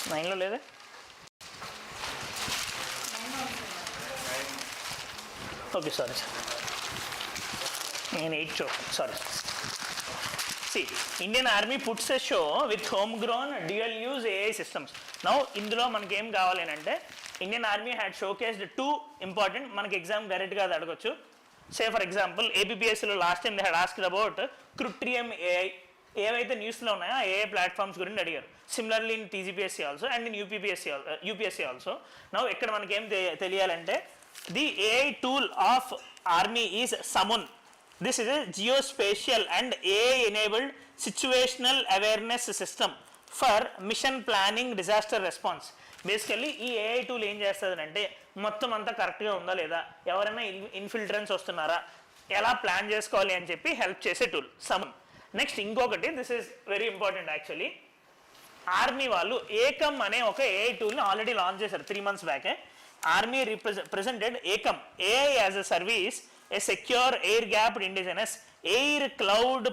నైన్లో లేదా, ఓకే సారీ సార్, నేను 8 చూడండి, sorry. See, Indian Army puts a show with homegrown dual-use AI systems. Now, ఇందులో మనకి ఏం కావాలి అంటే Indian Army had showcased 2 important, మనకి ఎగ్జామ్ డైరెక్ట్గా అది అడగొచ్చు. సే ఫర్ ఎగ్జాంపుల్ ఏపీఎస్సీలో last time they had asked about Krutrim AI. ఏవైతే న్యూస్లో ఉన్నాయో ఏఐ ప్లాట్ఫామ్స్ గురించి అడిగారు. Similarly in TGPSC also and in UPSC also. Now ఇక్కడ మనకి ఏం తెలియాలంటే the AI tool of army is సమున్. This is a geospatial and AI-enabled situational awareness system for mission planning, disaster response. Basically ఈ AI tool ఏం చేస్తుంది అంటే మొత్తం అంతా కరెక్ట్గా ఉందా లేదా, ఎవరైనా ఇన్ఫిల్ట్రెన్స్ వస్తున్నారా, ఎలా ప్లాన్ చేసుకోవాలి అని చెప్పి హెల్ప్ చేసే టూల్ సమ్. నెక్స్ట్ ఇంకొకటి, this is very important actually, army వాళ్ళు ఏకమ్ అనే ఒక ఏఐ టూల్ని ఆల్రెడీ లాంచ్ చేశారు 3 months బ్యాకే. Army presented Ekam AI as a service, a secure air-gapped indigenous air cloud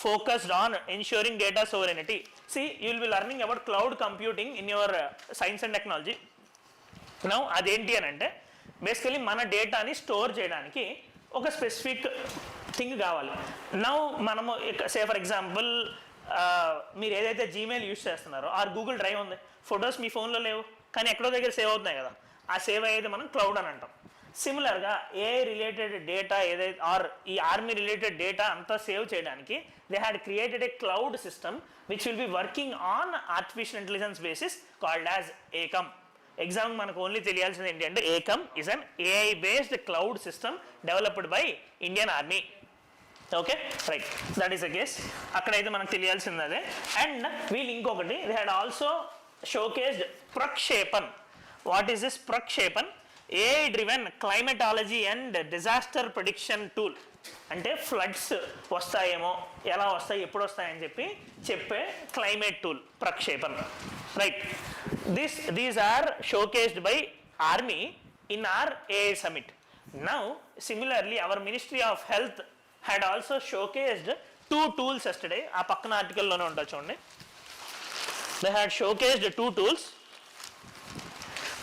focused on ensuring data sovereignty. See, you will be learning about cloud computing in your science and technology. Now, అదేంటి అని అంటే basically మన డేటాని store చేయడానికి ఒక specific think కావాలి. Now మనము సే for example మీరు ఏదైతే జీమెయిల్ యూస్ చేస్తున్నారో ఆర్ గూగుల్ డ్రైవ్ ఉంది, ఫొటోస్ మీ ఫోన్లో లేవు కానీ ఎక్కడో దగ్గర సేవ్ అవుతున్నాయి కదా, ఆ సేవ్ అయ్యేది మనం క్లౌడ్ అని అంటాం. సిమిలర్గా ఏఐ రిలేటెడ్ డేటా ఏదైతే ఆర్ ఈ ఆర్మీ రిలేటెడ్ డేటా అంతా సేవ్ చేయడానికి they had created a cloud system which will be working on artificial intelligence basis called as Ekam. Exam మనకు ఓన్లీ తెలియాల్సింది ఏంటి అంటే Ekam is an AI based cloud system developed by Indian Army. Okay right, that is the case. అక్కడైతే మనకు తెలియాల్సింది అదే. And వీళ్ళు ఇంకొకటి they had also showcased Prakshepan. What is this Prakshepan? AI driven climatology and disaster prediction tool. అంటే floods వస్తాయేమో, ఎలా వస్తాయి, ఎప్పుడు వస్తాయని చెప్పే climate tool Prakshepan. Right, these are showcased by army in our AI summit. Now similarly our Ministry of Health had also showcased 2 tools yesterday. ఆ పక్కన ఆర్టికల్లోనే ఉంటుంది చూడండి. They had showcased 2 tools.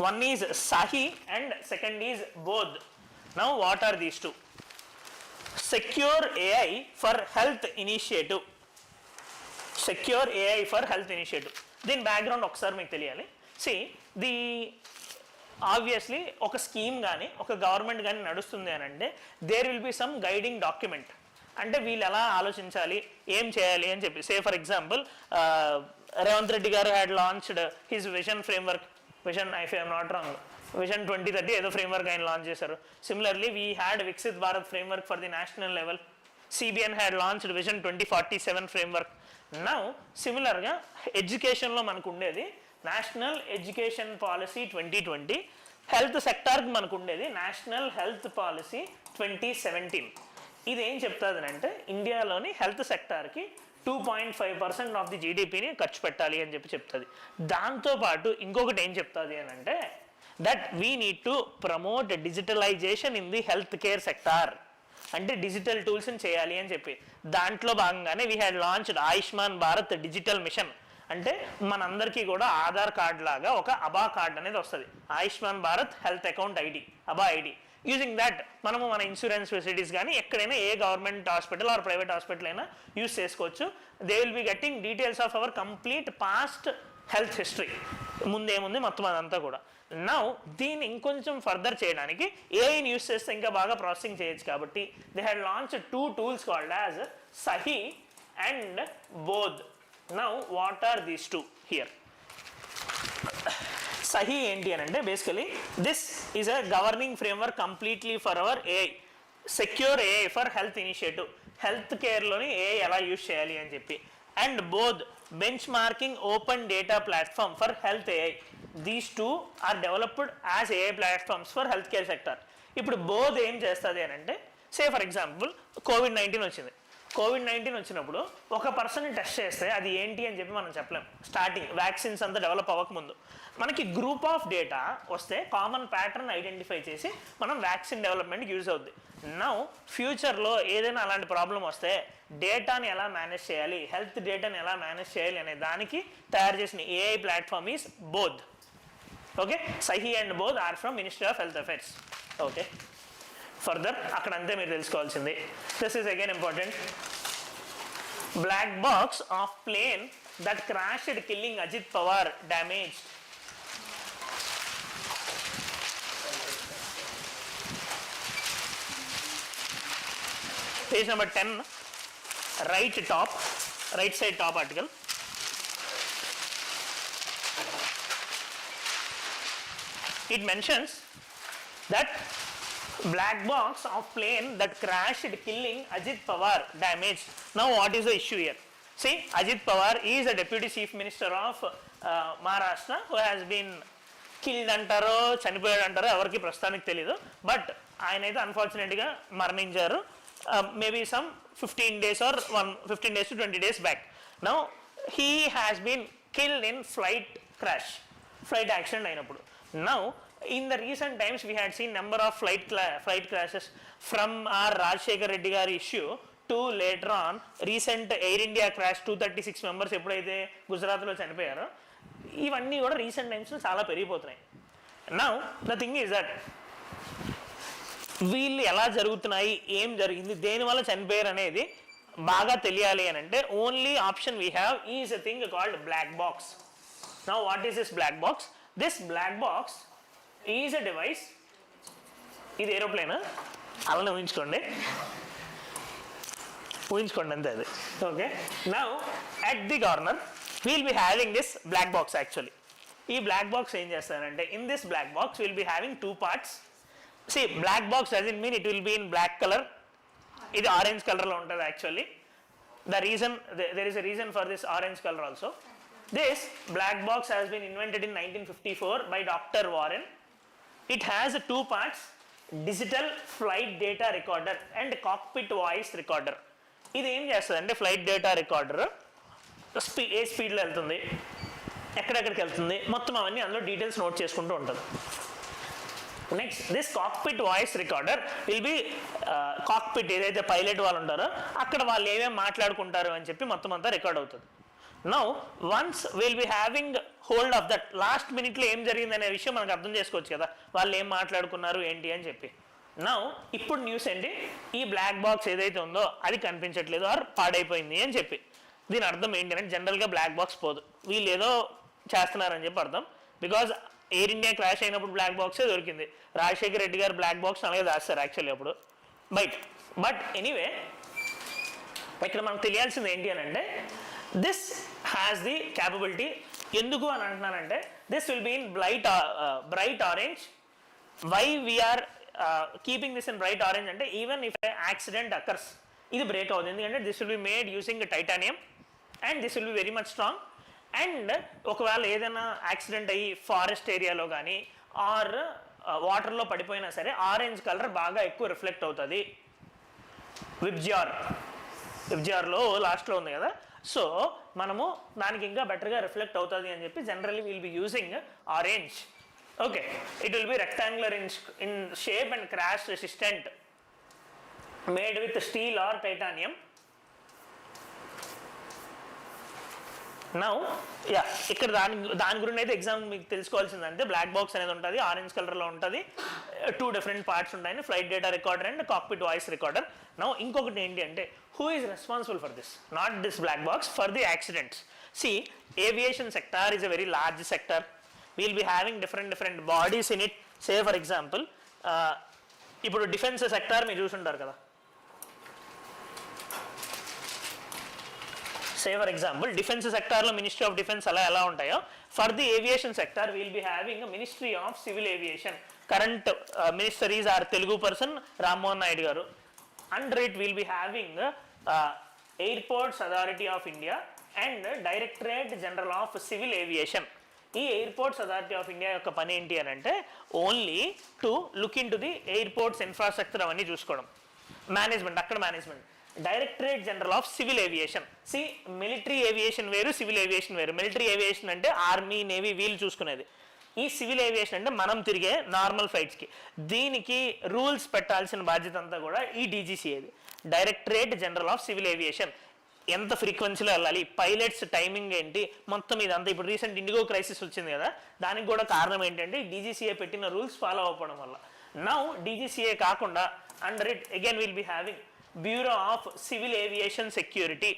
One is Sahi and second is Bodh. Now what are these two? Secure AI for Health Initiative. Secure AI for Health Initiative. Then background ఒకసారి మీకు తెలియాలి. See, the obviously ఒక scheme కానీ ఒక government కానీ నడుస్తుంది అని అంటే there will be some guiding document. అంటే వీళ్ళు ఎలా ఆలోచించాలి, ఏం చేయాలి అని చెప్పి. Say for example Revanth Reddy garu had launched his vision framework, vision if I am not wrong, vision 2030 ఏదో ఫ్రేమ్వర్క్ ఆయన లాంచ్ చేశారు. Similarly we had Viksit Bharat framework for the national level. CBN had launched vision 2047 framework. Now సిమిలర్గా ఎడ్యుకేషన్లో మనకు ఉండేది national education policy 2020. Health సెక్టార్కి మనకు ఉండేది national health policy 2017. ఇది ఏం చెప్తుంది అంటే ఇండియాలోని హెల్త్ సెక్టార్కి 2.5% ఆఫ్ ది జీడిపిని ఖర్చు పెట్టాలి అని చెప్తుంది. దాంతోపాటు ఇంకొకటి ఏం చెప్తుంది అని అంటే that we need to promote digitalization in the health care sector. అంటే డిజిటల్ టూల్స్ని చేయాలి అని చెప్పి దాంట్లో భాగంగానే we had launched Ayushman Bharat digital mission. అంటే మనందరికీ కూడా ఆధార్ కార్డ్ లాగా ఒక అబా కార్డ్ అనేది వస్తుంది, Ayushman Bharat health account ID, ABHA ID. Using that మనము మన ఇన్సూరెన్స్ ఫెసిలిటీస్ కానీ ఎక్కడైనా ఏ government hospital or private hospital అయినా యూస్ చేసుకోవచ్చు. They will be getting details of our complete past health history, ముందేముంది మొత్తం అదంతా కూడా. నౌ దీన్ని ఇంకొంచెం ఫర్దర్ చేయడానికి ఏఐని యూస్ చేస్తే ఇంకా బాగా ప్రాసెసింగ్ చేయొచ్చు కాబట్టి they had launch 2 tools called as SAHI and BODH. Now what are these 2 here? SAHI ఏంటి అని అంటే basically this is a governing framework completely for our AI, secure AI for health initiative, health కేర్లోని ఏఐ ఎలా యూజ్ చేయాలి అని చెప్పి. And BODH benchmarking open data platform for health AI. These 2 are developed as AI platforms for health care sector. ఇప్పుడు బోధ్ ఏం చేస్తుంది అని అంటే సే ఫర్ ఎగ్జాంపుల్ కోవిడ్-19 వచ్చింది. కోవిడ్-19 వచ్చినప్పుడు ఒక పర్సన్ని టెస్ట్ చేస్తే అది ఏంటి అని చెప్పి మనం చెప్పలేం. స్టార్టింగ్ వ్యాక్సిన్స్ అంతా డెవలప్ అవ్వకముందు మనకి గ్రూప్ ఆఫ్ డేటా వస్తే కామన్ ప్యాటర్న్ ఐడెంటిఫై చేసి మనం వ్యాక్సిన్ డెవలప్మెంట్కి యూజ్ అవుద్ది. నౌ ఫ్యూచర్లో ఏదైనా అలాంటి ప్రాబ్లం వస్తే డేటాని ఎలా మేనేజ్ చేయాలి, హెల్త్ డేటాని ఎలా మేనేజ్ చేయాలి అనే దానికి తయారు చేసిన AI platform is BODH. Okay, SAHI and BODH are from ministry of health affairs. Okay, further అక్కడ అంతే మీరు తెలుసుకోవాల్సింది. This is again important. Black box of plane that crashed killing Ajit Pawar damaged. Page number 10, right side top article. It mentions that black box of plane that crashed killing Ajit Pawar damaged. Now what is the issue here? See, Ajit Pawar is a deputy chief minister of Maharashtra who has been killed antaro chanipoyadu antaro evariki prastaniki teliyadu, but ఆయనైతే అన్ఫార్చునేట్గా మరణించారు maybe some 15 days or 15 days to 20 days back. Now he has been killed in flight accident అయినప్పుడు. Now in the recent times we had seen number of flight crashes from our Rajshekar Reddy garu issue to later on recent Air India crash 236 members ఎప్పుడైతే గుజరాత్లో చనిపోయారో ఇవన్నీ కూడా recent టైమ్స్లో చాలా పెరిగిపోతున్నాయి. Now the thing is that వీళ్ళు ఎలా జరుగుతున్నాయి, ఏం జరిగింది, దేనివల్ల చనిపోయారు అనేది బాగా తెలియాలి అని అంటే only option we have is a thing called black box. Now what is this black box? This black box is a device. ఇది ఏరోప్లేన్, అలానే ఊహించుకోండి అంతే అది. Okay, now at the corner we'll be having this black box. Actually ఈ black box ఏం చేస్తారంటే in this black box will be having two parts. See, black box doesn't mean it will be in black color. ఇది orange colour లో ఉంటుంది. Actually the reason, there is a reason for this orange color also. This black box has been invented in 1954 by Dr. Warren. It has two parts, digital flight data recorder and cockpit voice recorder. ఇది ఏం చేస్తుంది అంటే flight data recorder ఏ స్పీడ్లో వెళ్తుంది, ఎక్కడెక్కడికి వెళ్తుంది, మొత్తం అవన్నీ అందులో డీటెయిల్స్ నోట్ చేసుకుంటూ ఉంటుంది. Next this cockpit voice recorder will be cockpit ఏదైతే పైలట్ వాళ్ళు ఉంటారో అక్కడ వాళ్ళు ఏమేమి మాట్లాడుకుంటారు అని చెప్పి మొత్తం అంతా రికార్డ్ అవుతుంది. Now once will be having hold of that last మినిట్లో ఏం జరిగింది అనే విషయం మనకు అర్థం చేసుకోవచ్చు కదా, వాళ్ళు ఏం మాట్లాడుకున్నారు ఏంటి అని చెప్పి. నౌ ఇప్పుడు న్యూస్ ఏంటి, ఈ బ్లాక్ బాక్స్ ఏదైతే ఉందో అది కనిపించట్లేదు ఆర్ పాడైపోయింది అని చెప్పి. దీని అర్థం ఏంటి అంటే జనరల్గా బ్లాక్ బాక్స్ పోదు, వీళ్ళు ఏదో చేస్తున్నారని చెప్పి అర్థం. బికాజ్ ఎయిర్ ఇండియా క్రాష్ అయినప్పుడు బ్లాక్ బాక్సే దొరికింది, రాజశేఖర్ రెడ్డి గారు బ్లాక్ బాక్స్ అలాగే దాస్తారు యాక్చువల్లీ అప్పుడు బట్ ఎనీవే ఇక్కడ మనకు తెలియాల్సింది ఏంటి అని అంటే దిస్ హ్యాస్ ది క్యాపబిలిటీ. ఎందుకు అని అంటున్నానంటే this will be in bright orange. Why we're keeping this in bright orange అంటే ఈవెన్ ఇఫ్ యాక్సిడెంట్ అకర్స్ ఇది బ్రేక్ అవుతుంది, ఎందుకంటే this will be made using titanium and this will be very much strong. And ఒకవేళ ఏదైనా accident అయ్యి forest ఏరియాలో కానీ are వాటర్లో పడిపోయినా సరే ఆరెంజ్ కలర్ బాగా ఎక్కువ రిఫ్లెక్ట్ అవుతుంది. విబ్జిఆర్లో లాస్ట్లో ఉంది కదా, సో మనము దానికి ఇంకా బెటర్గా రిఫ్లెక్ట్ అవుతుంది అని చెప్పి generally will be using orange. Okay, it will be rectangular in shape and crash resistant, made with steel or titanium. Now ఇక్కడ దాని గురించి అయితే ఎగ్జామ్ మీకు తెలుసుకోవాల్సిందంటే బ్లాక్ బాక్స్ అనేది ఉంటుంది, ఆరెంజ్ కలర్లో ఉంటుంది, టూ డిఫరెంట్ పార్ట్స్ ఉంటాయి, flight data recorder and cockpit voice recorder. Now ఇంకొకటి ఏంటి అంటే who is responsible for this, not this black box, for the accidents. See aviation sector is a very large sector, we'll be having different bodies in it. Say for example ఇప్పుడు defence sector మీరు చూసుంటారు కదా, say for example defence సెక్టార్లో ministry of defence అలా ఎలా ఉంటాయో for the aviation sector will be having ministry of civil aviation. Current minister is our Telugu person Rammohan Naidu garu. Under it will be having airports authority of India and directorate general of civil aviation. ఈ airports authority of India యొక్క పని ఏంటి అని అంటే only to look into the airports infrastructure అవన్నీ చూసుకోవడం, management అక్కడ management. Directorate general of civil aviation, see military aviation వేరు, సివిల్ ఏవియేషన్ వేరు. మిలిటరీ ఏవియేషన్ అంటే ఆర్మీ నేవీ వీళ్ళు చూసుకునేది. ఈ సివిల్ ఏవియేషన్ అంటే మనం తిరిగే నార్మల్ ఫ్లైట్స్కి, దీనికి రూల్స్ పెట్టాల్సిన బాధ్యత అంతా కూడా ఈ డీజీసీఏది, directorate general of civil aviation. ఎంత ఫ్రీక్వెన్సీలో వెళ్ళాలి, పైలట్స్ టైమింగ్ ఏంటి, మొత్తం ఇదంతా. ఇప్పుడు రీసెంట్ ఇండిగో క్రైసిస్ వచ్చింది కదా, దానికి కూడా కారణం ఏంటంటే డీజీసీఏ పెట్టిన రూల్స్ ఫాలో అవ్వడం వల్ల. నౌ డీజీసీఏ కాకుండా under it again will be having bureau of civil aviation security.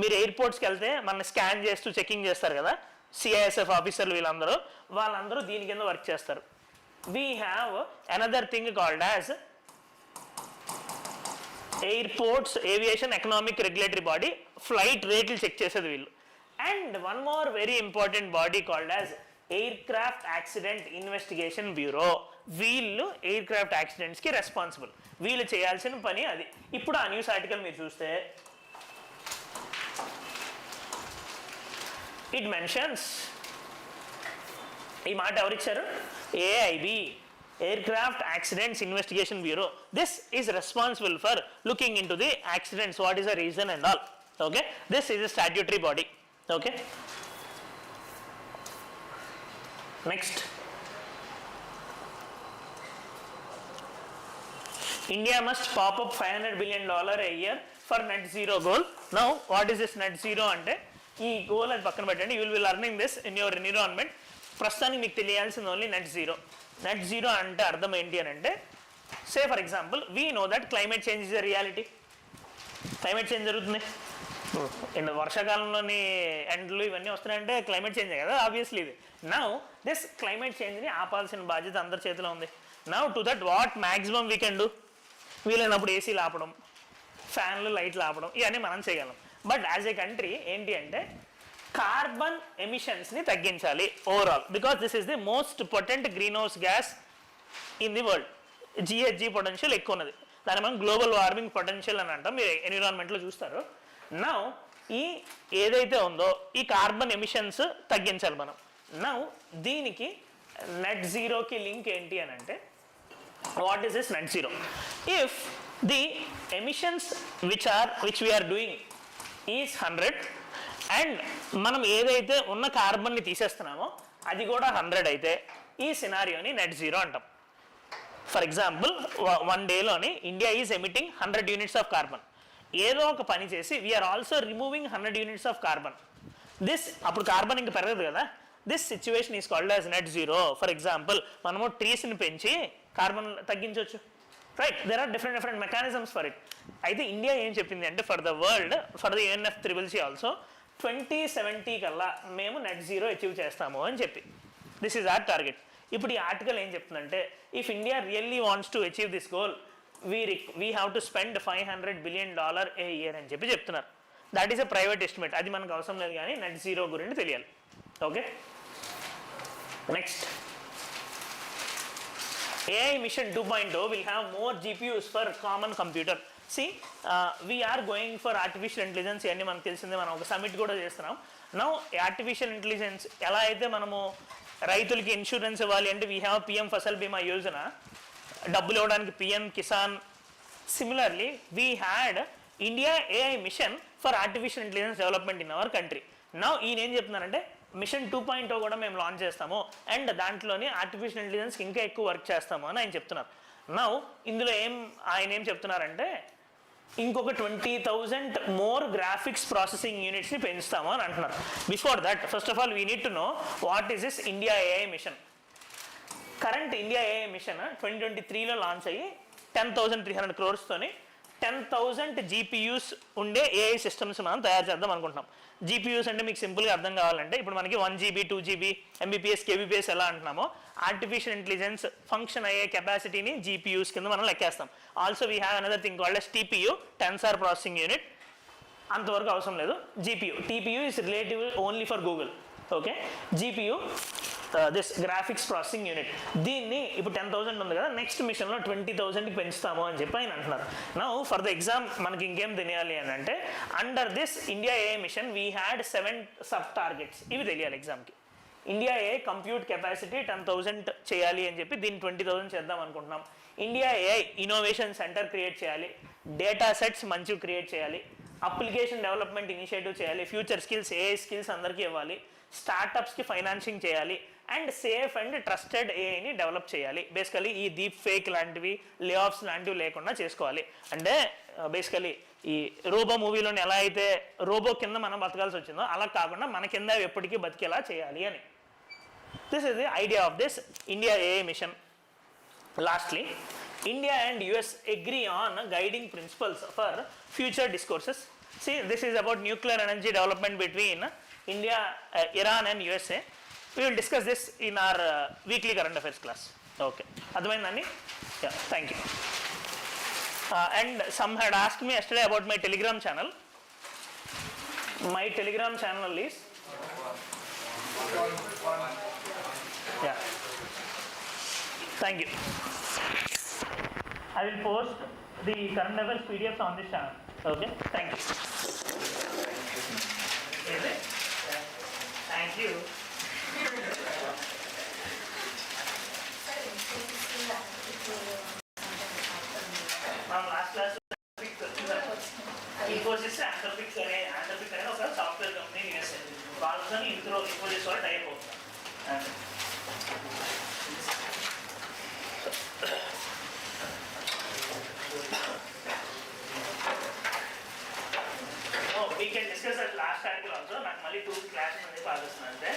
మీరు ఎయిర్పోర్ట్స్కి వెళ్తే మన స్కాన్ చేస్తూ చెకింగ్ చేస్తారు కదా, సిఐఎస్ఎఫ్ ఆఫీసర్లు వాళ్ళందరూ దీని కింద వర్క్ చేస్తారు. We have another thing called as airports aviation economic regulatory body, flight రేట్లు చెక్ చేసేది వీళ్ళు. And one more very important body called as air craft accident investigation bureau. వీళ్ళు ఎయిర్ క్రాఫ్ట్ యాక్సిడెంట్స్కి రెస్పాన్సిబుల్, వీళ్ళు చేయాల్సిన పని అది. ఇప్పుడు ఆ న్యూస్ ఆర్టికల్ మీరు చూస్తే ఇట్ మెన్షన్స్, ఈ మాట ఎవరిచ్చారు, AIB Aircraft Accidents Investigation Bureau. This is responsible for looking into the accidents, what is the reason and all. Okay, this is a statutory body. Okay, next, India must pop up $500 billion a year for net zero goal. Now what is this net zero ante ee goal ad pakkana pettandi, you will be learning this in your environment. ప్రస్తుతానికి మీకు తెలియాల్సింది only net zero. Net zero అంటే అర్థం ఏంటి అని అంటే say for example we know that climate change is a reality. Climate change జరుగుతుంది, వర్షాకాలంలోని ఎండలు ఇవన్నీ వస్తున్నాయంటే క్లైమేట్ చేంజే కదా ఆబ్వియస్లీ. ఇది నౌ దిస్ క్లైమేట్ చేంజ్ని ఆపాల్సిన బాధ్యత అందరి చేతిలో ఉంది. Now to that what maximum we can do, వీలైనప్పుడు ఏసీలు ఆపడం, ఫ్యాన్లు లైట్లు ఆపడం, ఇవన్నీ మనం చేయగలం. బట్ యాజ్ ఏ కంట్రీ ఏంటి అంటే కార్బన్ ఎమిషన్స్ని తగ్గించాలి overall, because this is the most potent greenhouse gas in the world. GHG potential ఎక్కువ ఉన్నది, దాన్ని మనం గ్లోబల్ వార్మింగ్ పొటెన్షియల్ అని అంటాం, మీరు ఎన్విరాన్మెంట్లో చూస్తారు. నౌ ఈ ఏదైతే ఉందో ఈ కార్బన్ ఎమిషన్స్ తగ్గించాలి మనం. నౌ దీనికి నెట్ జీరోకి లింక్ ఏంటి అని అంటే what is this net zero? If the emissions which we're doing is 100 and మనం ఏదైతే ఉన్న కార్బన్ని తీసేస్తున్నామో అది కూడా 100 అయితే ఈ సినారియోని నెట్ జీరో అంటాం. ఫర్ ఎగ్జాంపుల్ 1 డేలోని India is emitting 100 units of carbon. ఏదో ఒక పని చేసి we are also removing 100 units of carbon. This అప్పుడు కార్బన్ ఇంకా పెరగదు కదా, this situation is called as net zero. For example మనము ట్రీస్ని పెంచి కార్బన్ తగ్గించవచ్చు, right? There are different mechanisms for it. అయితే ఇండియా ఏం చెప్పింది అంటే for the world, for the UNFCCC also 2070 కల్లా మేము నెట్ జీరో అచీవ్ చేస్తాము అని చెప్పి, దిస్ ఈజ్ ఆర్ టార్గెట్. ఇప్పుడు ఈ ఆర్టికల్ ఏం చెప్తుందంటే if India really wants to achieve this goal we have to spend $500 billion A year అని చెప్పి చెప్తున్నారు. That is a private estimate, అది మనకు అవసరం లేదు కానీ నెట్ జీరో గురించి తెలియాలి. Okay, next AI Mission 2.0 will have more GPUs for common computer. See, we are going for artificial intelligence. ఇవన్నీ మనకు తెలిసిందే, మనం ఒక సమిట్ కూడా చేస్తున్నాం. నౌ ఆర్టిఫిషియల్ ఇంటెలిజెన్స్ ఎలా అయితే మనము రైతులకి ఇన్సూరెన్స్ ఇవ్వాలి అంటే వీ హ్యావ్ PM ఫసల్ బీమా యోజన, డబ్బులు ఇవ్వడానికి PM Kisan. Similarly we had India AI mission for artificial intelligence development in our country. Now ఈయన ఏం చెప్తున్నారంటే మిషన్ 2.0 కూడా మేము లాంచ్ చేస్తాము అండ్ దాంట్లోని ఆర్టిఫిషియల్ ఇంటెలిజెన్స్కి ఇంకా ఎక్కువ వర్క్ చేస్తాము అని ఆయన చెప్తున్నారు. నౌ ఇందులో ఆయన ఏం చెప్తున్నారంటే ఇంకొక 20,000 మోర్ గ్రాఫిక్స్ ప్రాసెసింగ్ యూనిట్స్ని పెంచుతాము అని అంటున్నారు. Before that first of all we need to know what is this India AI mission. Current India AI mission 2023లో లాంచ్ అయ్యి 10,300 crores-తోని 10,000 GPUs ఉండే AI సిస్టమ్స్ మనం తయారు చేద్దాం అనుకుంటున్నాం. GPUs అంటే మీకు సింపుల్గా అర్థం కావాలంటే ఇప్పుడు మనకి 1 GB 2 GB MBPS KBPS ఎలా అంటున్నామో ఆర్టిఫిషియల్ ఇంటెలిజెన్స్ ఫంక్షన్ అయ్యే కెపాసిటీని GPUs కింద మనం లెక్కేస్తాం. Also we have another thing called as TPU, tensor processing unit. అంతవరకు అవసరం లేదు. GPU, TPU is relative only for Google. Okay, GPU this graphics processing unit, దీన్ని ఇప్పుడు 10,000 ఉంది కదా, నెక్స్ట్ మిషన్లో 20,000కి పెంచుతాము అని చెప్పి ఆయన అంటున్నారు. నౌ ఫర్ ద ఎగ్జామ్ మనకి ఇంకేం తెలియాలి అని అంటే under this India AI mission we had 7 sub targets. ఇవి తెలియాలి ఎగ్జామ్కి. ఇండియా AI కంప్యూట్ కెపాసిటీ 10,000 చేయాలి అని చెప్పి దీన్ని 20,000 చేద్దాం అనుకుంటున్నాం. India AI innovation centre create చేయాలి, డేటా సెట్స్ మంచివి క్రియేట్ చేయాలి, అప్లికేషన్ డెవలప్మెంట్ ఇనిషియేటివ్ చేయాలి, ఫ్యూచర్ స్కిల్స్ AI స్కిల్స్ అందరికీ ఇవ్వాలి, స్టార్టప్స్కి ఫైనాన్సింగ్ చేయాలి అండ్ సేఫ్ అండ్ ట్రస్టెడ్ AIని డెవలప్ చేయాలి. బేసికలీ ఈ డీప్ ఫేక్ లాంటివి, లే ఆఫ్స్ లాంటివి లేకుండా చేసుకోవాలి. అంటే బేసికలీ ఈ రోబో మూవీలోని ఎలా అయితే రోబో కింద మనం బతకాల్సి వచ్చిందో అలా కాకుండా మన కింద ఎప్పటికీ బతికేలా చేయాలి అని. This is the idea of this India AI mission. Lastly India and US agree on guiding principles for future discourses. See, this is about nuclear energy development between India, Iran and USA. We will discuss this in our weekly current affairs class. Okay, advaindani? Yeah, thank you. And some had asked me yesterday about my Telegram channel. My Telegram channel is yeah. Thank you. I will post the current affairs PDFs on this channel. Okay, thank you. Thank you. From last class, Infosys Anthropic అనే ఒక software company USA వాళ్ళతో Infosys వాళ్ళు type అవుతారు. We can discuss that last article also. నాకు మళ్ళీ 2 classes అనేది pass వస్తున్నాను అంటే